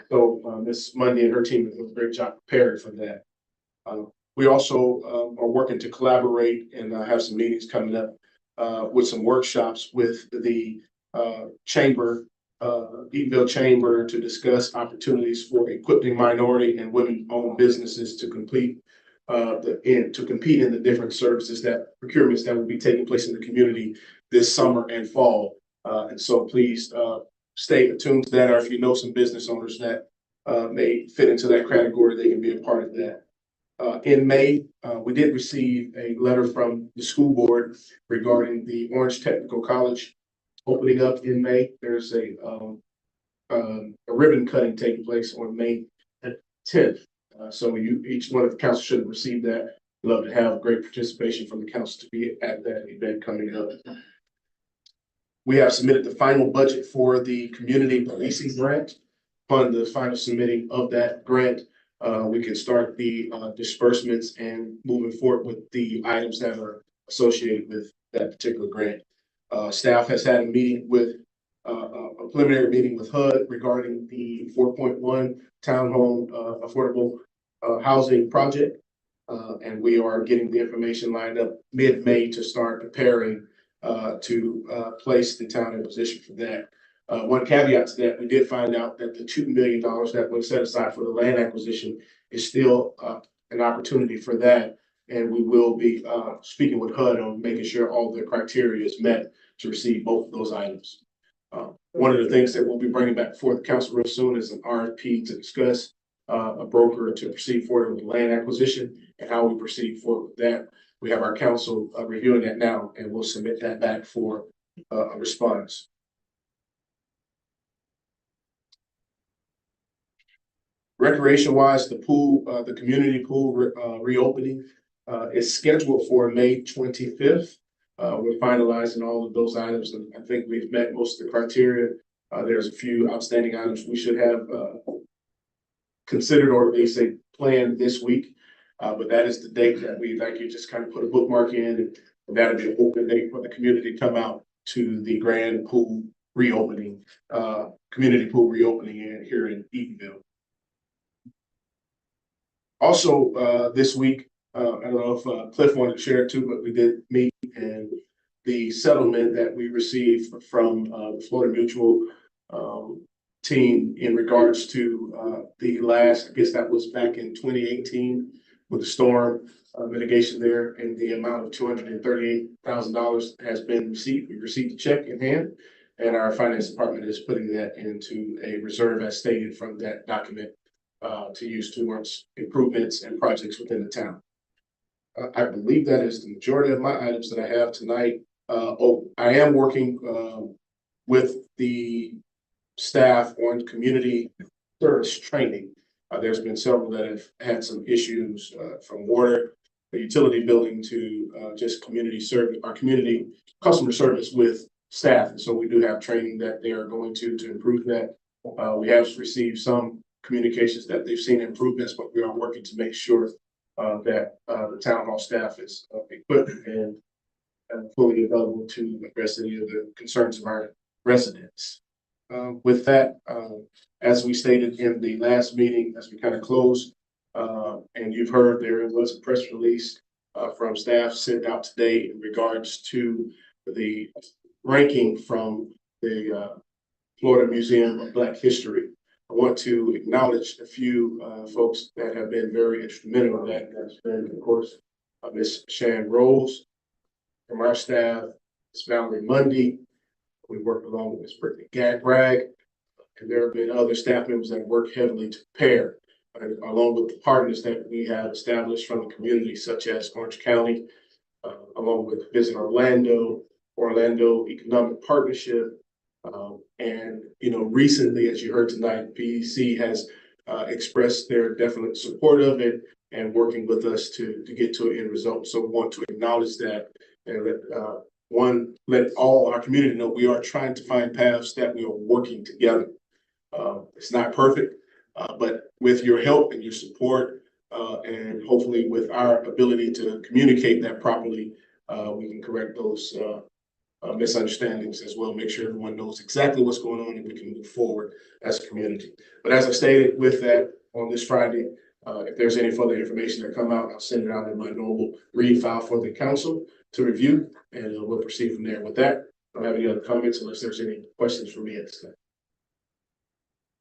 So Ms. Mundy and her team have done a great job preparing for that. We also are working to collaborate and have some meetings coming up with some workshops with the chamber, Eatonville Chamber, to discuss opportunities for equipping minority and women-owned businesses to compete in the different services procurements that will be taking place in the community this summer and fall. And so please stay attuned to that, or if you know some business owners that may fit into that category, they can be a part of that. In May, we did receive a letter from the school board regarding the Orange Technical College opening up in May. There's a ribbon cutting taking place on May 10th. So each one of the council should have received that. We'd love to have great participation from the council to be at that event coming up. We have submitted the final budget for the community policing grant. Upon the final submitting of that grant, we can start the disbursements and moving forward with the items that are associated with that particular grant. Staff has had a meeting with a preliminary meeting with HUD regarding the 4.1 townhome affordable housing project. And we are getting the information lined up mid-May to start preparing to place the town in position for that. One caveat to that, we did find out that the $2 million that was set aside for the land acquisition is still an opportunity for that. And we will be speaking with HUD on making sure all the criteria is met to receive both of those items. One of the things that we'll be bringing back before the council real soon is an RFP to discuss a broker to proceed forward with land acquisition and how we proceed forward with that. We have our council reviewing that now, and we'll submit that back for a response. Recreation wise, the pool, the community pool reopening is scheduled for May 25th. We're finalizing all of those items, and I think we've met most of the criteria. There's a few outstanding items we should have considered, or they say planned this week. But that is the date that we'd like you just kind of put a bookmark in, and that'll be an open date for the community to come out to the grand pool reopening, community pool reopening here in Eatonville. Also, this week, I don't know if Cliff wanted to share it too, but we did meet, and the settlement that we received from the Florida Mutual team in regards to the last, I guess that was back in 2018 with the storm mitigation there, and the amount of $238,000 has been received. We received a check in hand, and our finance department is putting that into a reserve as stated from that document to use towards improvements and projects within the town. I believe that is the majority of my items that I have tonight. I am working with the staff on community service training. There's been several that have had some issues from water, the utility building to just community service, our community customer service with staff. And so we do have training that they are going to improve that. We have received some communications that they've seen improvements, but we are working to make sure that the town hall staff is equipped and fully available to address any of the concerns of our residents. With that, as we stated in the last meeting, as we kind of close, and you've heard there was a press release from staff sent out today in regards to the ranking from the Florida Museum of Black History. I want to acknowledge a few folks that have been very instrumental in that. That's been, of course, Ms. Shan Rose from our staff, Ms. Valerie Mundy. We work along with Ms. Brittany Bragg, and there have been other staff members that work heavily to prepare, along with the partners that we have established from the community, such as Orange County, along with Visit Orlando, Orlando Economic Partnership, and recently, as you heard tonight, PEC has expressed their definite support of it and working with us to get to an end result. So we want to acknowledge that and let all our community know we are trying to find paths that we are working together. It's not perfect, but with your help and your support, and hopefully with our ability to communicate that properly, we can correct those misunderstandings as well, make sure everyone knows exactly what's going on and we can move forward as a community. But as I stated, with that on this Friday, if there's any further information that come out, I'll send it out in my normal read file for the council to review, and we'll proceed from there. With that, I don't have any other comments unless there's any questions for me at this time.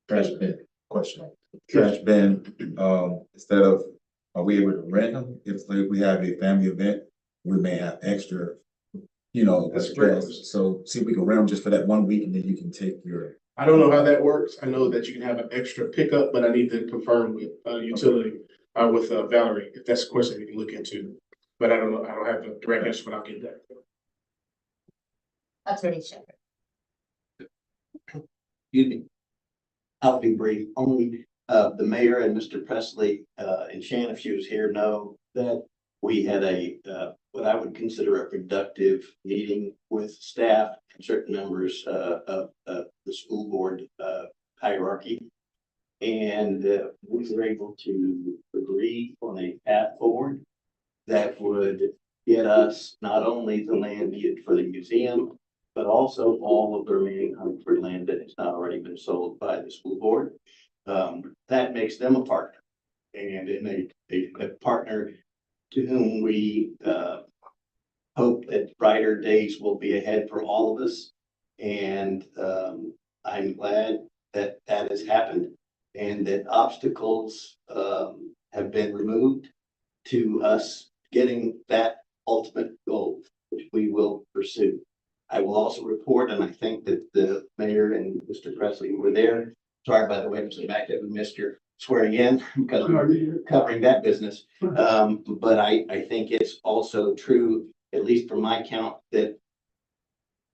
Trash bin question. Trash bin, instead of, are we able to rent them? If we have a family event, we may have extra, That's great. So see if we can rent them just for that 1 week, and then you can take your. I don't know how that works. I know that you can have an extra pickup, but I need to confirm with utility, with Valerie, if that's a question we can look into. But I don't know. I don't have the direct answer, but I'll get that. Attorney Shepherd. Excuse me. I'll be brief. Only the mayor and Mr. Presley and Shan, if she was here, know that we had a what I would consider a productive meeting with staff and certain members of the school board hierarchy. And we were able to agree on a path forward that would get us not only the land needed for the museum, but also all of the remaining Huntingford land that has not already been sold by the school board. That makes them a partner, and a partner to whom we hope that right brighter days will be ahead for all of us. And I'm glad that that has happened and that obstacles have been removed to us getting that ultimate goal, which we will pursue. I will also report, and I think that the mayor and Mr. Presley were there. Sorry, by the way, Mr. Mack, that we missed your swearing in because we're covering that business. But I think it's also true, at least from my count, that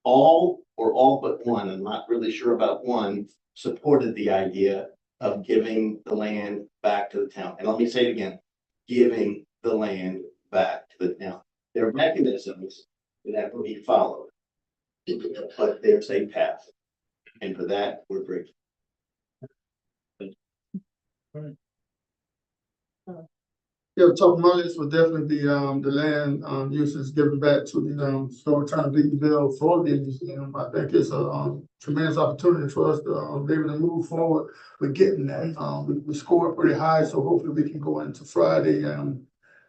all but one, I'm not really sure about one, supported the idea of giving the land back to the town. And let me say it again, giving the land back to the town. There are mechanisms that have to be followed, but there's a path. And for that, we're grateful. Yeah, top of my list would definitely be, the land, uses given back to the, Storytime Beatonville for the museum. I think it's a, tremendous opportunity for us to, be able to move forward with getting that. We scored pretty high, so hopefully we can go into Friday,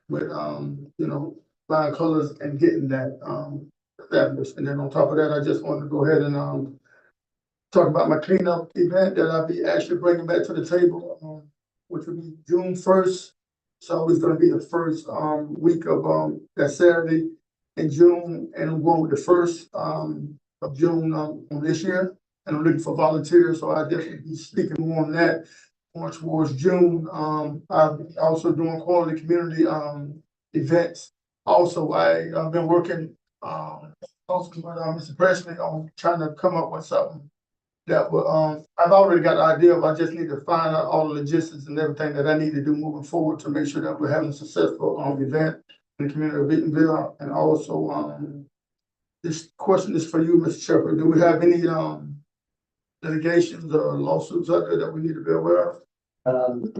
with, flying colors and getting that, established. And then on top of that, I just wanted to go ahead and, talk about my cleanup event that I'll be actually bringing back to the table, which will be June 1st. So it's gonna be the first week of that Saturday in June, and I'm going with the first of June on this year. And I'm looking for volunteers, so I'll definitely be speaking more on that more towards June. I'm also doing quality community events. Also, I've been working also with Mr. Presley on trying to come up with something that will, I've already got an idea, but I just need to find out all the logistics and everything that I need to do moving forward to make sure that we're having a successful event in the community of Bentonville. And also, this question is for you, Mr. Shepherd. Do we have any litigations or lawsuits out there that we need to be aware of?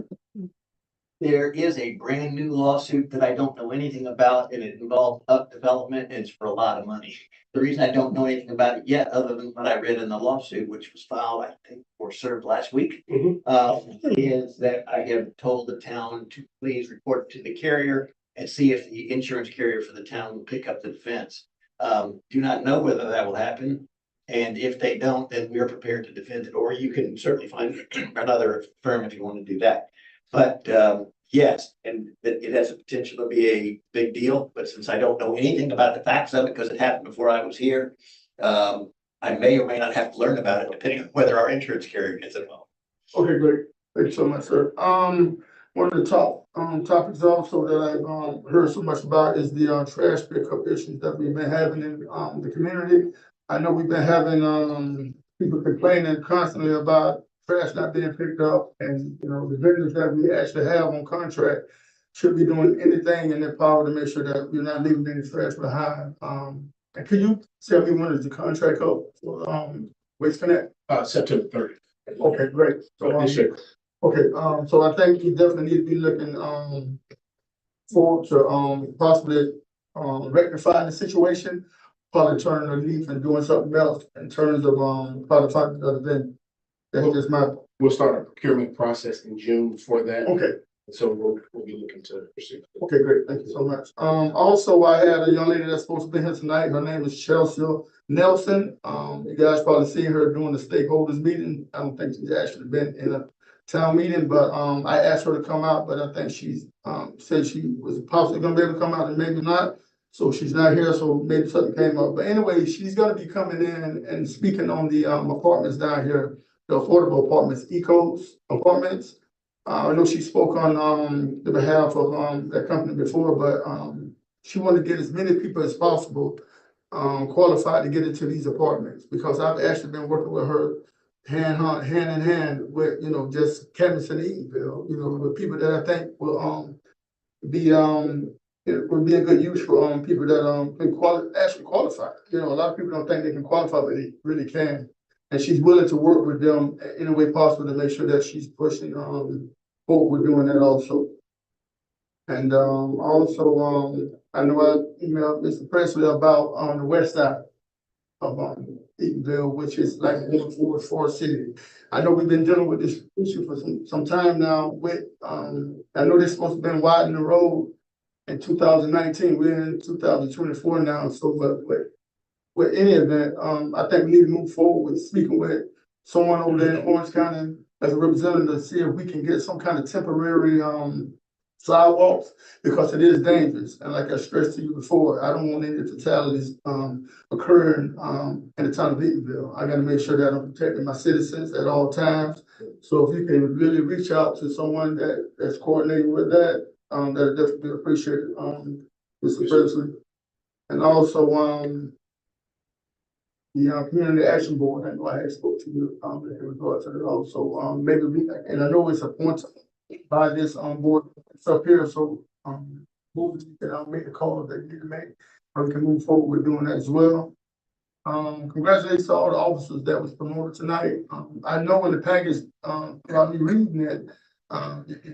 There is a brand new lawsuit that I don't know anything about, and it involves up development, and it's for a lot of money. The reason I don't know anything about it yet, other than what I read in the lawsuit, which was filed, I think, or served last week, is that I have told the town to please report to the carrier and see if the insurance carrier for the town will pick up the defense. Do not know whether that will happen. And if they don't, then we're prepared to defend it, or you can certainly find another firm if you want to do that. But yes, and it has a potential to be a big deal, but since I don't know anything about the facts of it, because it happened before I was here, I may or may not have to learn about it depending on whether our insurance carrier gets involved. Okay, great. Thank you so much, sir. One of the top topics also that I've heard so much about is the trash pickup issues that we've been having in the community. I know we've been having people complaining constantly about trash not being picked up, and the vendors that we actually have on contract should be doing anything in their power to make sure that we're not leaving any trash behind. And can you tell me when is the contract up for Waste Connect? September 30th. Okay, great. So This year. okay, so I think you definitely need to be looking forward to possibly rectifying the situation, probably turning a leaf and doing something else in terms of probably finding another vendor. That's just my. We'll start a procurement process in June for that. Okay. So we'll be looking to pursue. Okay, great. Thank you so much. Also, I had a young lady that's supposed to be here tonight. Her name is Chelsea Nelson. You guys probably seen her during the stakeholders meeting. I don't think she's actually been in a town meeting, but I asked her to come out, but I think she's said she was possibly gonna be able to come out and maybe not. So she's not here, so maybe something came up. But anyway, she's gonna be coming in and speaking on the apartments down here, the affordable apartments, Ecos apartments. I know she spoke on the behalf of that company before, but she wanted to get as many people as possible qualified to get into these apartments, because I've actually been working with her hand in hand with just canvassing Eatonville, with people that I think will be it would be a good use for people that can actually qualify. A lot of people don't think they can qualify, but they really can. And she's willing to work with them in a way possible to make sure that she's pushing forward with doing that also. And also I know I emailed Mr. Presley about on the west side of Eatonville, which is like towards Forest City. I know we've been dealing with this issue for some time now with I know they're supposed to be widening the road in 2019, we're in 2024 now, so with any event, I think we need to move forward with speaking with someone over there in Orange County as a representative to see if we can get some kind of temporary, sidewalks, because it is dangerous. And like I stressed to you before, I don't want any fatalities, occurring, in the town of Eatonville. I gotta make sure that I'm protecting my citizens at all times. So if you can really reach out to someone that's coordinating with that, that'd definitely be appreciated, Mr. Presley. And also, the Community Action Board, I know I had spoke to you, in regard to that also, maybe and I know it's appointed by this, board, it's up here, so, moving, and I'll make the call that you need to make, or we can move forward with doing that as well. Congratulations to all the officers that was promoted tonight. I know in the package, while me reading it,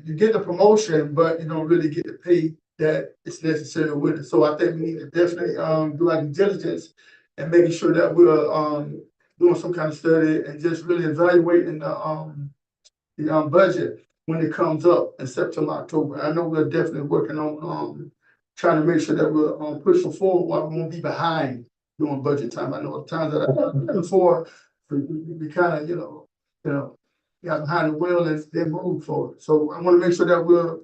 you get the promotion, but you don't really get the pay that is necessary with it. So I think we need to definitely, do our due diligence and making sure that we're, doing some kind of study and just really evaluating the budget when it comes up in September, October. I know we're definitely working on, trying to make sure that we're, pushing forward while we won't be behind during budget time. I know at times that I've done before, we kind of, got behind the wheel and then moved forward. So I want to make sure that we're,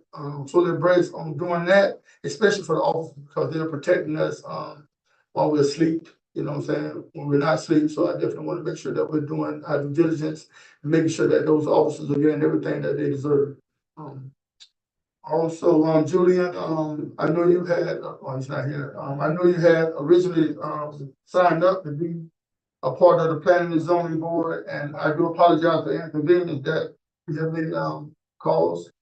fully embraced on doing that, especially for the officers, because they're protecting us, while we're asleep. You know what I'm saying? When we're not asleep, so I definitely want to make sure that we're doing our due diligence and making sure that those officers are getting everything that they deserve. Also, Julian, I know you had, oh, he's not here. I know you had originally, signed up to be a part of the planning and zoning board, and I do apologize for inconvenience that we have been, caused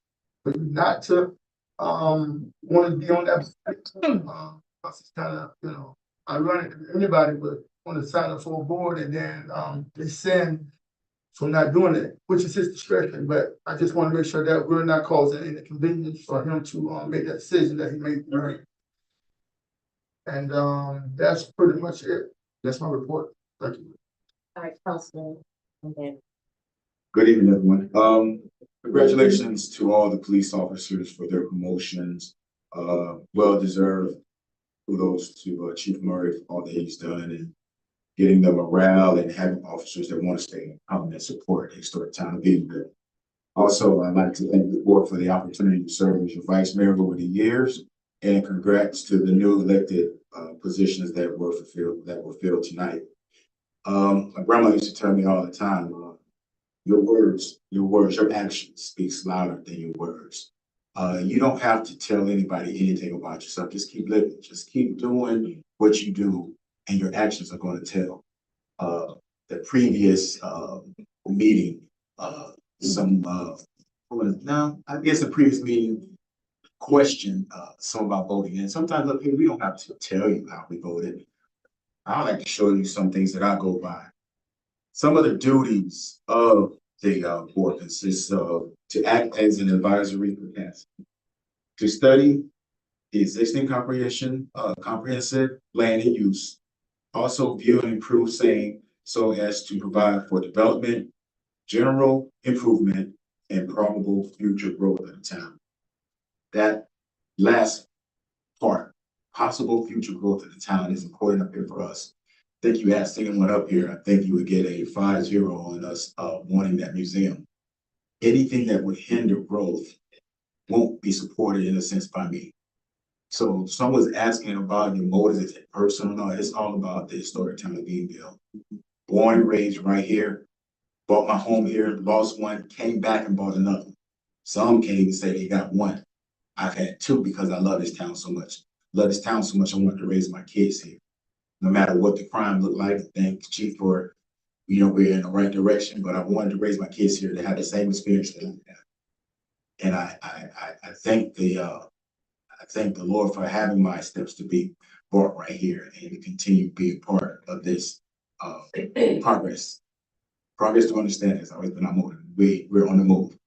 for you not to, want to be on that. It's kind of, ironic, anybody would want to sign up for a board and then, they send for not doing it, which is his discretion, but I just want to make sure that we're not causing any inconvenience for him to, make that decision that he made. And, that's pretty much it. That's my report. Thank you. All right, Councilman. Okay. Good evening, everyone. Congratulations to all the police officers for their promotions. Well deserved. Kudos to Chief Murray for all that he's done and getting the morale and having officers that want to stay out and support the historic town of Eatonville. Also, I'd like to thank the board for the opportunity to serve as your vice mayor over the years, and congrats to the new elected positions that were filled tonight. My grandma used to tell me all the time, your actions speaks louder than your words. You don't have to tell anybody anything about yourself. Just keep living. Just keep doing what you do, and your actions are going to tell. The previous meeting, I guess the previous meeting questioned some about voting, and sometimes up here we don't have to tell you how we voted. I like to show you some things that I go by. Some of the duties of the board consists of to act as an advisory capacity, to study the existing comprehensive land and use, also view and improve same so as to provide for development, general improvement, and probable future growth of the town. That last part, possible future growth of the town, is important up here for us. I think you asked anyone up here, I think you would get a 5-0 on us wanting that museum. Anything that would hinder growth won't be supported in a sense by me. So if someone's asking about your motives, is it personal? No, it's all about the historic town of Eatonville. Born and raised right here, bought my home here, lost one, came back and bought another. Some can't even say they got one. I've had two because I love this town so much. Love this town so much I wanted to raise my kids here. No matter what the crime looked like, thank Chief for, we're in the right direction, but I wanted to raise my kids here to have the same experience that I have. And I thank the Lord for having my steps to be brought right here and to continue being part of this progress. Progress to understand has always been our motive. We're on the move.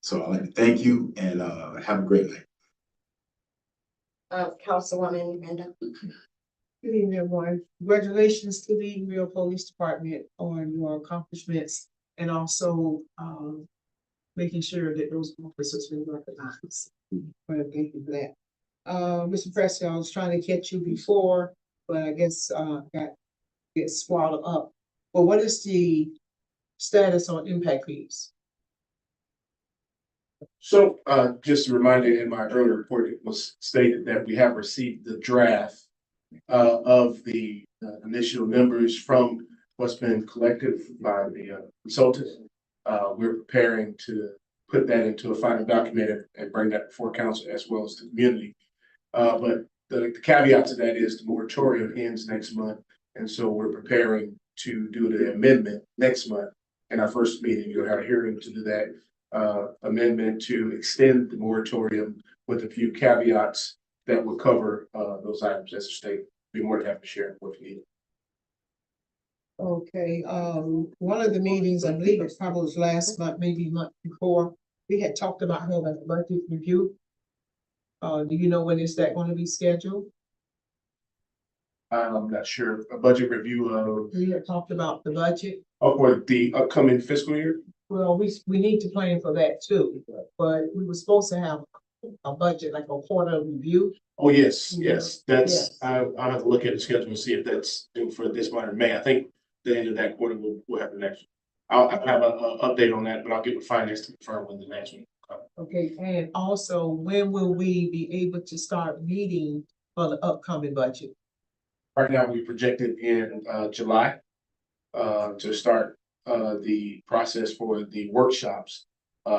So I'd like to thank you and have a great night. Councilwoman Miranda. Good evening, everyone. Congratulations to the Eatonville Police Department on your accomplishments and also making sure that those officers are recognized. Thank you for that. Mr. Presley, I was trying to catch you before, but I guess, get swallowed up. But what is the status on impact fees? So, just a reminder, in my earlier report, it was stated that we have received the draft of the initial numbers from what's been collected by the consultant. We're preparing to put that into a final document and bring that before council as well as the community. But the caveat to that is the moratorium ends next month. And so we're preparing to do the amendment next month. In our first meeting, you'll have a hearing to do that amendment to extend the moratorium with a few caveats that will cover those items as a state. Be more than happy to share what you need. Okay, one of the meetings, I believe it probably was last month, maybe month before, we had talked about having a budget review. Do you know when is that going to be scheduled? I'm not sure, a budget review of, We had talked about the budget. for the upcoming fiscal year. Well, we need to plan for that too, but we were supposed to have a budget, like a quarter review. Oh, yes, Yes. that's, I'll have to look at the schedule and see if that's due for this month or May. I think the end of that quarter we'll have the next. I'll have a update on that, but I'll get with finance to confirm when the next one comes. Okay, and also, when will we be able to start meeting for the upcoming budget? Right now, we projected in July to start the process for the workshops.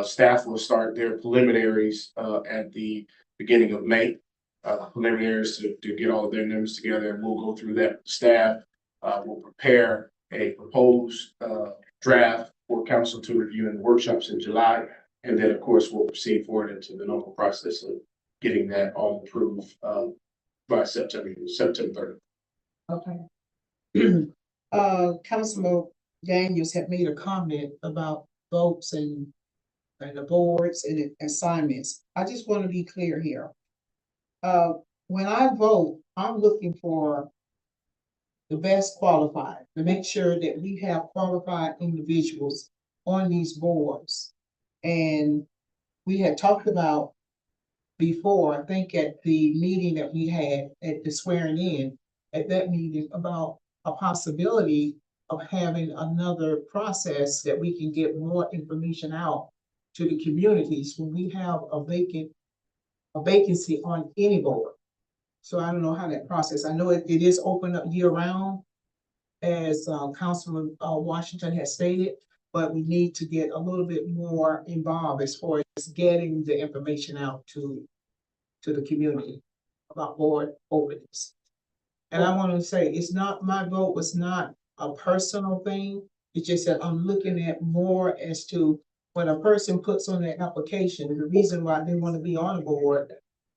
Staff will start their preliminaries at the beginning of May. Preliminaries to get all of their numbers together, and we'll go through that with staff. We'll prepare a proposed draft for council to review in the workshops in July. And then, of course, we'll proceed forward into the normal process of getting that all approved by September 30th. Okay. Councilman Daniels had made a comment about votes and the boards and assignments. I just want to be clear here. When I vote, I'm looking for the best qualified, to make sure that we have qualified individuals on these boards. And we had talked about before, I think at the meeting that we had at the swearing in, at that meeting, about a possibility of having another process that we can get more information out to the communities when we have a vacancy on any board. So I don't know how that process, I know it is open up year round, as Councilman Washington has stated, but we need to get a little bit more involved as far as getting the information out to the community about board openings. And I want to say, it's not, my vote was not a personal thing. It's just that I'm looking at more as to when a person puts on their application, the reason why they want to be on a board,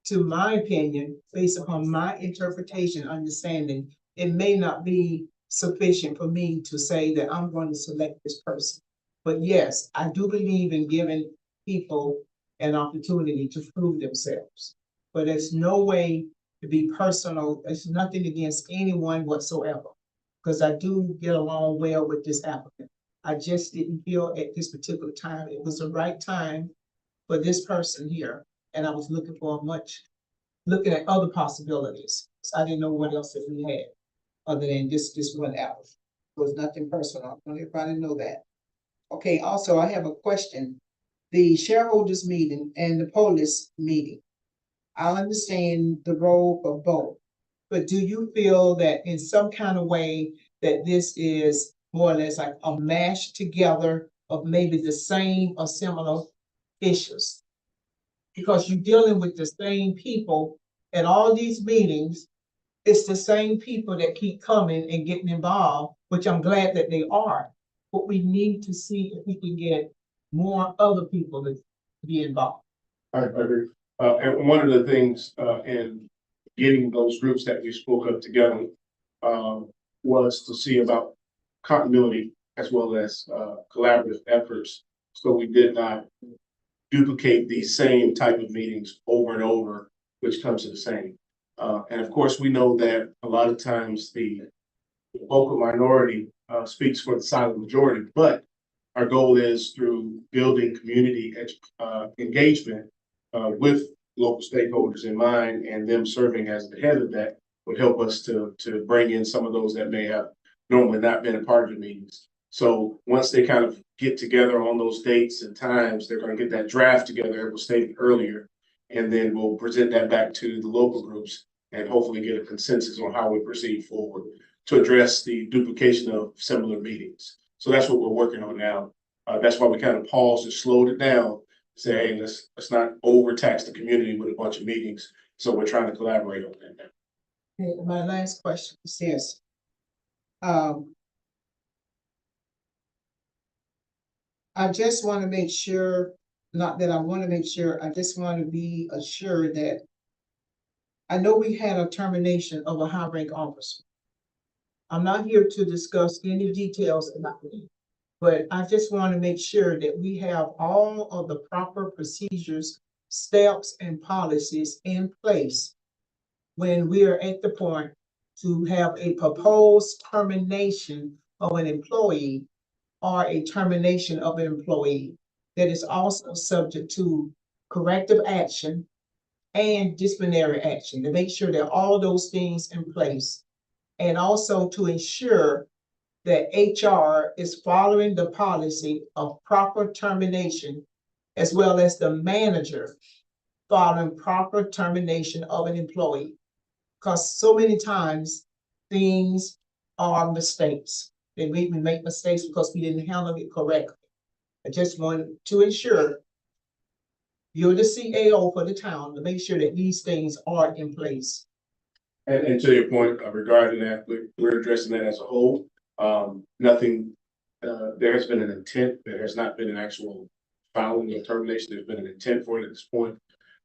to my opinion, based upon my interpretation, understanding, it may not be sufficient for me to say that I'm going to select this person. But yes, I do believe in giving people an opportunity to prove themselves. But there's no way to be personal. It's nothing against anyone whatsoever, because I do get along well with this applicant. I just didn't feel at this particular time it was the right time for this person here. And I was looking at other possibilities. So I didn't know what else that we had other than this one applicant. It was nothing personal. I want everybody to know that. Okay, also I have a question. The shareholders meeting and the police meeting, I understand the role of both, but do you feel that in some kind of way that this is more or less like a mash together of maybe the same or similar issues? Because you're dealing with the same people at all these meetings. It's the same people that keep coming and getting involved, which I'm glad that they are. But we need to see if we can get more other people to be involved. I agree. And one of the things in getting those groups that we spoke of together was to see about continuity as well as collaborative efforts. So we did not duplicate the same type of meetings over and over, which comes to the same. And of course, we know that a lot of times the vocal minority speaks for the silent majority, but our goal is through building community engagement with local stakeholders in mind, and them serving as the head of that would help us to bring in some of those that may have normally not been a part of the meetings. So once they kind of get together on those dates and times, they're gonna get that draft together, as was stated earlier. And then we'll present that back to the local groups and hopefully get a consensus on how we proceed forward to address the duplication of similar meetings. So that's what we're working on now. That's why we kind of paused and slowed it down, say, hey, let's not overtax the community with a bunch of meetings. So we're trying to collaborate on that now. Okay, my last question is this. I just want to make sure, not that I want to make sure, I just want to be assured that I know we had a termination of a high rank officer. I'm not here to discuss any details about it, but I just want to make sure that we have all of the proper procedures, steps, and policies in place when we are at the point to have a proposed termination of an employee or a termination of an employee that is also subject to corrective action and disciplinary action, to make sure that all those things in place. And also to ensure that HR is following the policy of proper termination, as well as the manager following proper termination of an employee. Because so many times things are mistakes. We make mistakes because we didn't handle it correctly. I just want to ensure you're the CAO for the town to make sure that these things are in place. And to your point regarding that, we're addressing that as a whole. Nothing, there has been an intent, there has not been an actual filing of termination. There's been an intent for it at this point.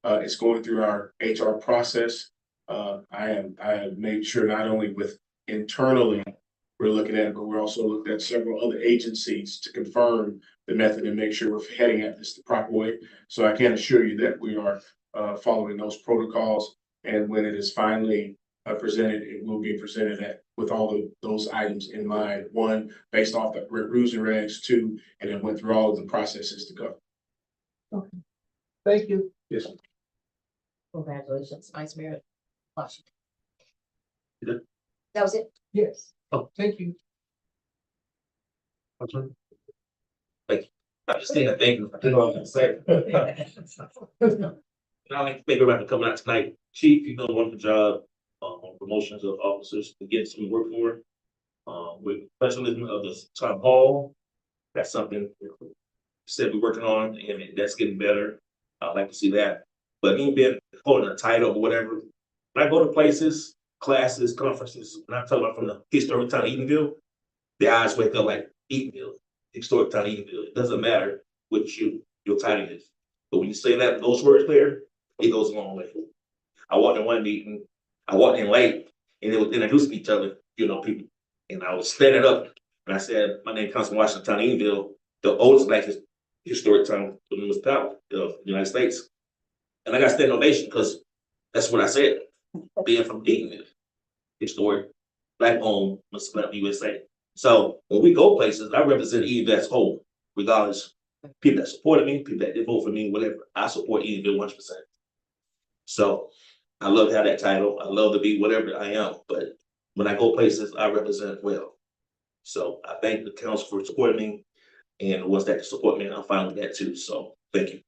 It's going through our HR process. I have made sure not only with internally we're looking at it, but we're also looked at several other agencies to confirm the method and make sure we're heading at this the proper way. So I can assure you that we are following those protocols, and when it is finally presented, it will be presented with all of those items in mind. One, based off the rules and regs. Two, and then went through all of the processes to go. Okay. Thank you. Yes. Congratulations, Vice Mayor Washington. You did? That was it. Yes. Oh. Thank you. Like, I just think I thank you for doing all that say. I like thank everybody for coming out tonight. Chief, you know, wonderful job on promotions of officers to get some work for. With professionalism of the town hall, that's something said we're working on, and that's getting better. I'd like to see that. But me being holding a title or whatever, when I go to places, classes, conferences, when I'm talking about from the historic town of Edenville, the eyes wake up like Edenville, historic town of Edenville. It doesn't matter what your title is. But when you say that, those words there, it goes a long way. I walked in one meeting, I walked in late, and they would introduce each other, you know, people. And I was standing up and I said, my name comes from Washington Town, Edenville, the oldest black historic town of the municipality of the United States. And I got standing ovation because that's what I said, being from Edenville, historic, black owned municipality USA. So when we go places, I represent Edenville as whole, regardless. People that supported me, people that did vote for me, whatever. I support Edenville 100%. So I love to have that title. I love to be whatever I am, but when I go places, I represent well. So I thank the council for supporting me, and the ones that support me, I'm fine with that too. So thank you.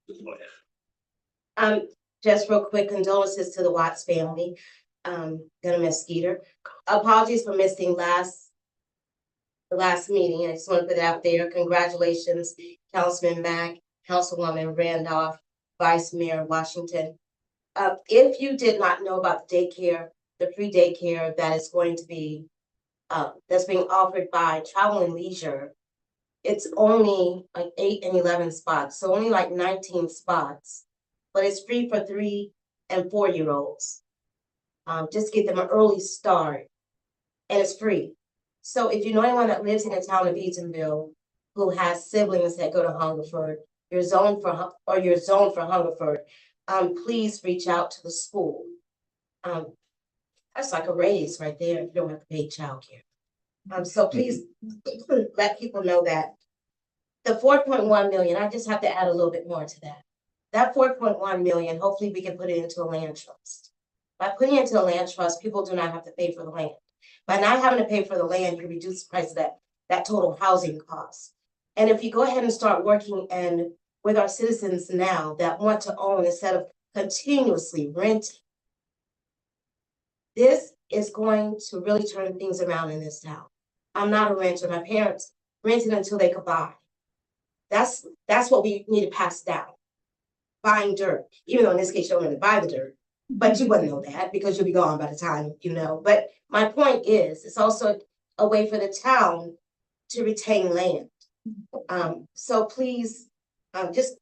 Just real quick, condolences to the Watts family. Gonna miss Skeeter. Apologies for missing the last meeting. I just want to put it out there. Congratulations, Councilman Mack, Councilwoman Randolph, Vice Mayor Washington. If you did not know about the daycare, the free daycare that is going to be, that's being offered by Travel and Leisure, it's only like 8 and 11 spots, so only like 19 spots, but it's free for 3 and 4-year-olds. Just get them an early start, and it's free. So if you know anyone that lives in the town of Eatonville who has siblings that go to Hungerford, you're zoned for Hungerford, please reach out to the school. That's like a raise right there if you don't have to pay childcare. So please let people know that. The 4.1 million, I just have to add a little bit more to that. That 4.1 million, hopefully we can put it into a land trust. By putting it into a land trust, people do not have to pay for the land. By not having to pay for the land, you reduce the price of that total housing cost. And if you go ahead and start working and with our citizens now that want to own instead of continuously renting, this is going to really turn things around in this town. I'm not a renter. My parents rented until they could buy. That's what we need to pass down. Buying dirt, even though in this case you don't really buy the dirt, but you wouldn't know that because you'll be gone by the time you know. But my point is, it's also a way for the town to retain land. So please, just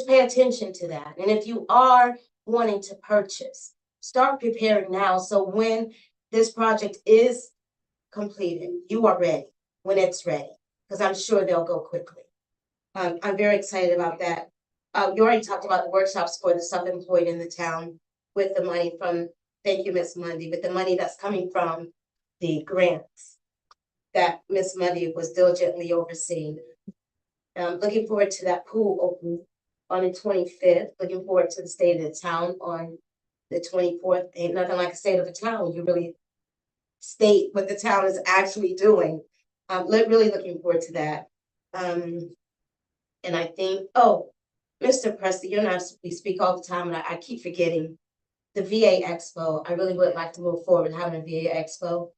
pay attention to that. And if you are wanting to purchase, start preparing now. So when this project is completed, you are ready when it's ready, because I'm sure they'll go quickly. I'm very excited about that. You already talked about the workshops for the self-employed in the town with the money from, thank you, Miss Mundy, with the money that's coming from the grants that Miss Mundy was diligently overseeing. Looking forward to that pool open on the 25th. Looking forward to the state of the town on the 24th. Ain't nothing like a state of the town. You really state what the town is actually doing. Really looking forward to that. And I think, oh, Mr. Presley, you know, we speak all the time, and I keep forgetting the VA Expo. I really would like to move forward having a VA Expo,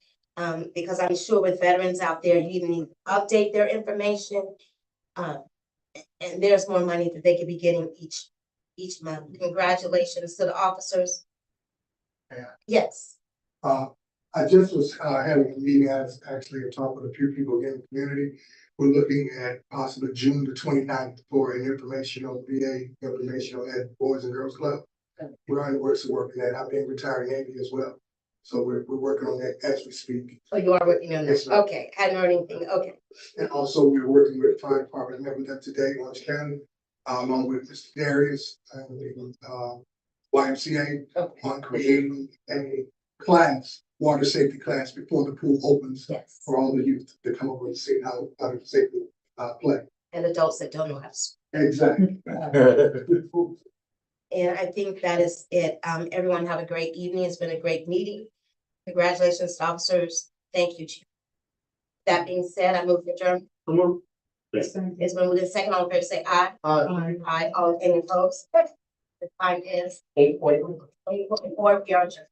because I'm sure with veterans out there, you either need to update their information, and there's more money that they could be getting each month. Congratulations to the officers. Yeah. Yes. I just was having a meeting, I was actually talking with a few people in the community. We're looking at possibly June the 29th for an informational VA informational at Boys and Girls Club. We're on the works of working that. I've been retired Navy as well. So we're working on that as we speak. Oh, you are working on Yes, this? ma'am. Okay, hadn't heard anything, okay. And also we're working with the fire department. I met with them today in Orange County, along with Mr. Darius and the YMCA on creating a class, water safety class before the pool opens Yes. for all the youth to come over and see how to safely play. And adults that don't know how to swim. Exactly. And I think that is it. Everyone have a great evening. It's been a great meeting. Congratulations, officers. Thank you, Chief. That being said, I move to adjourn. It's been moved in second. All in favor, say aye. Aye. Aye. All any opposed? The time is 8:44. We are adjourned.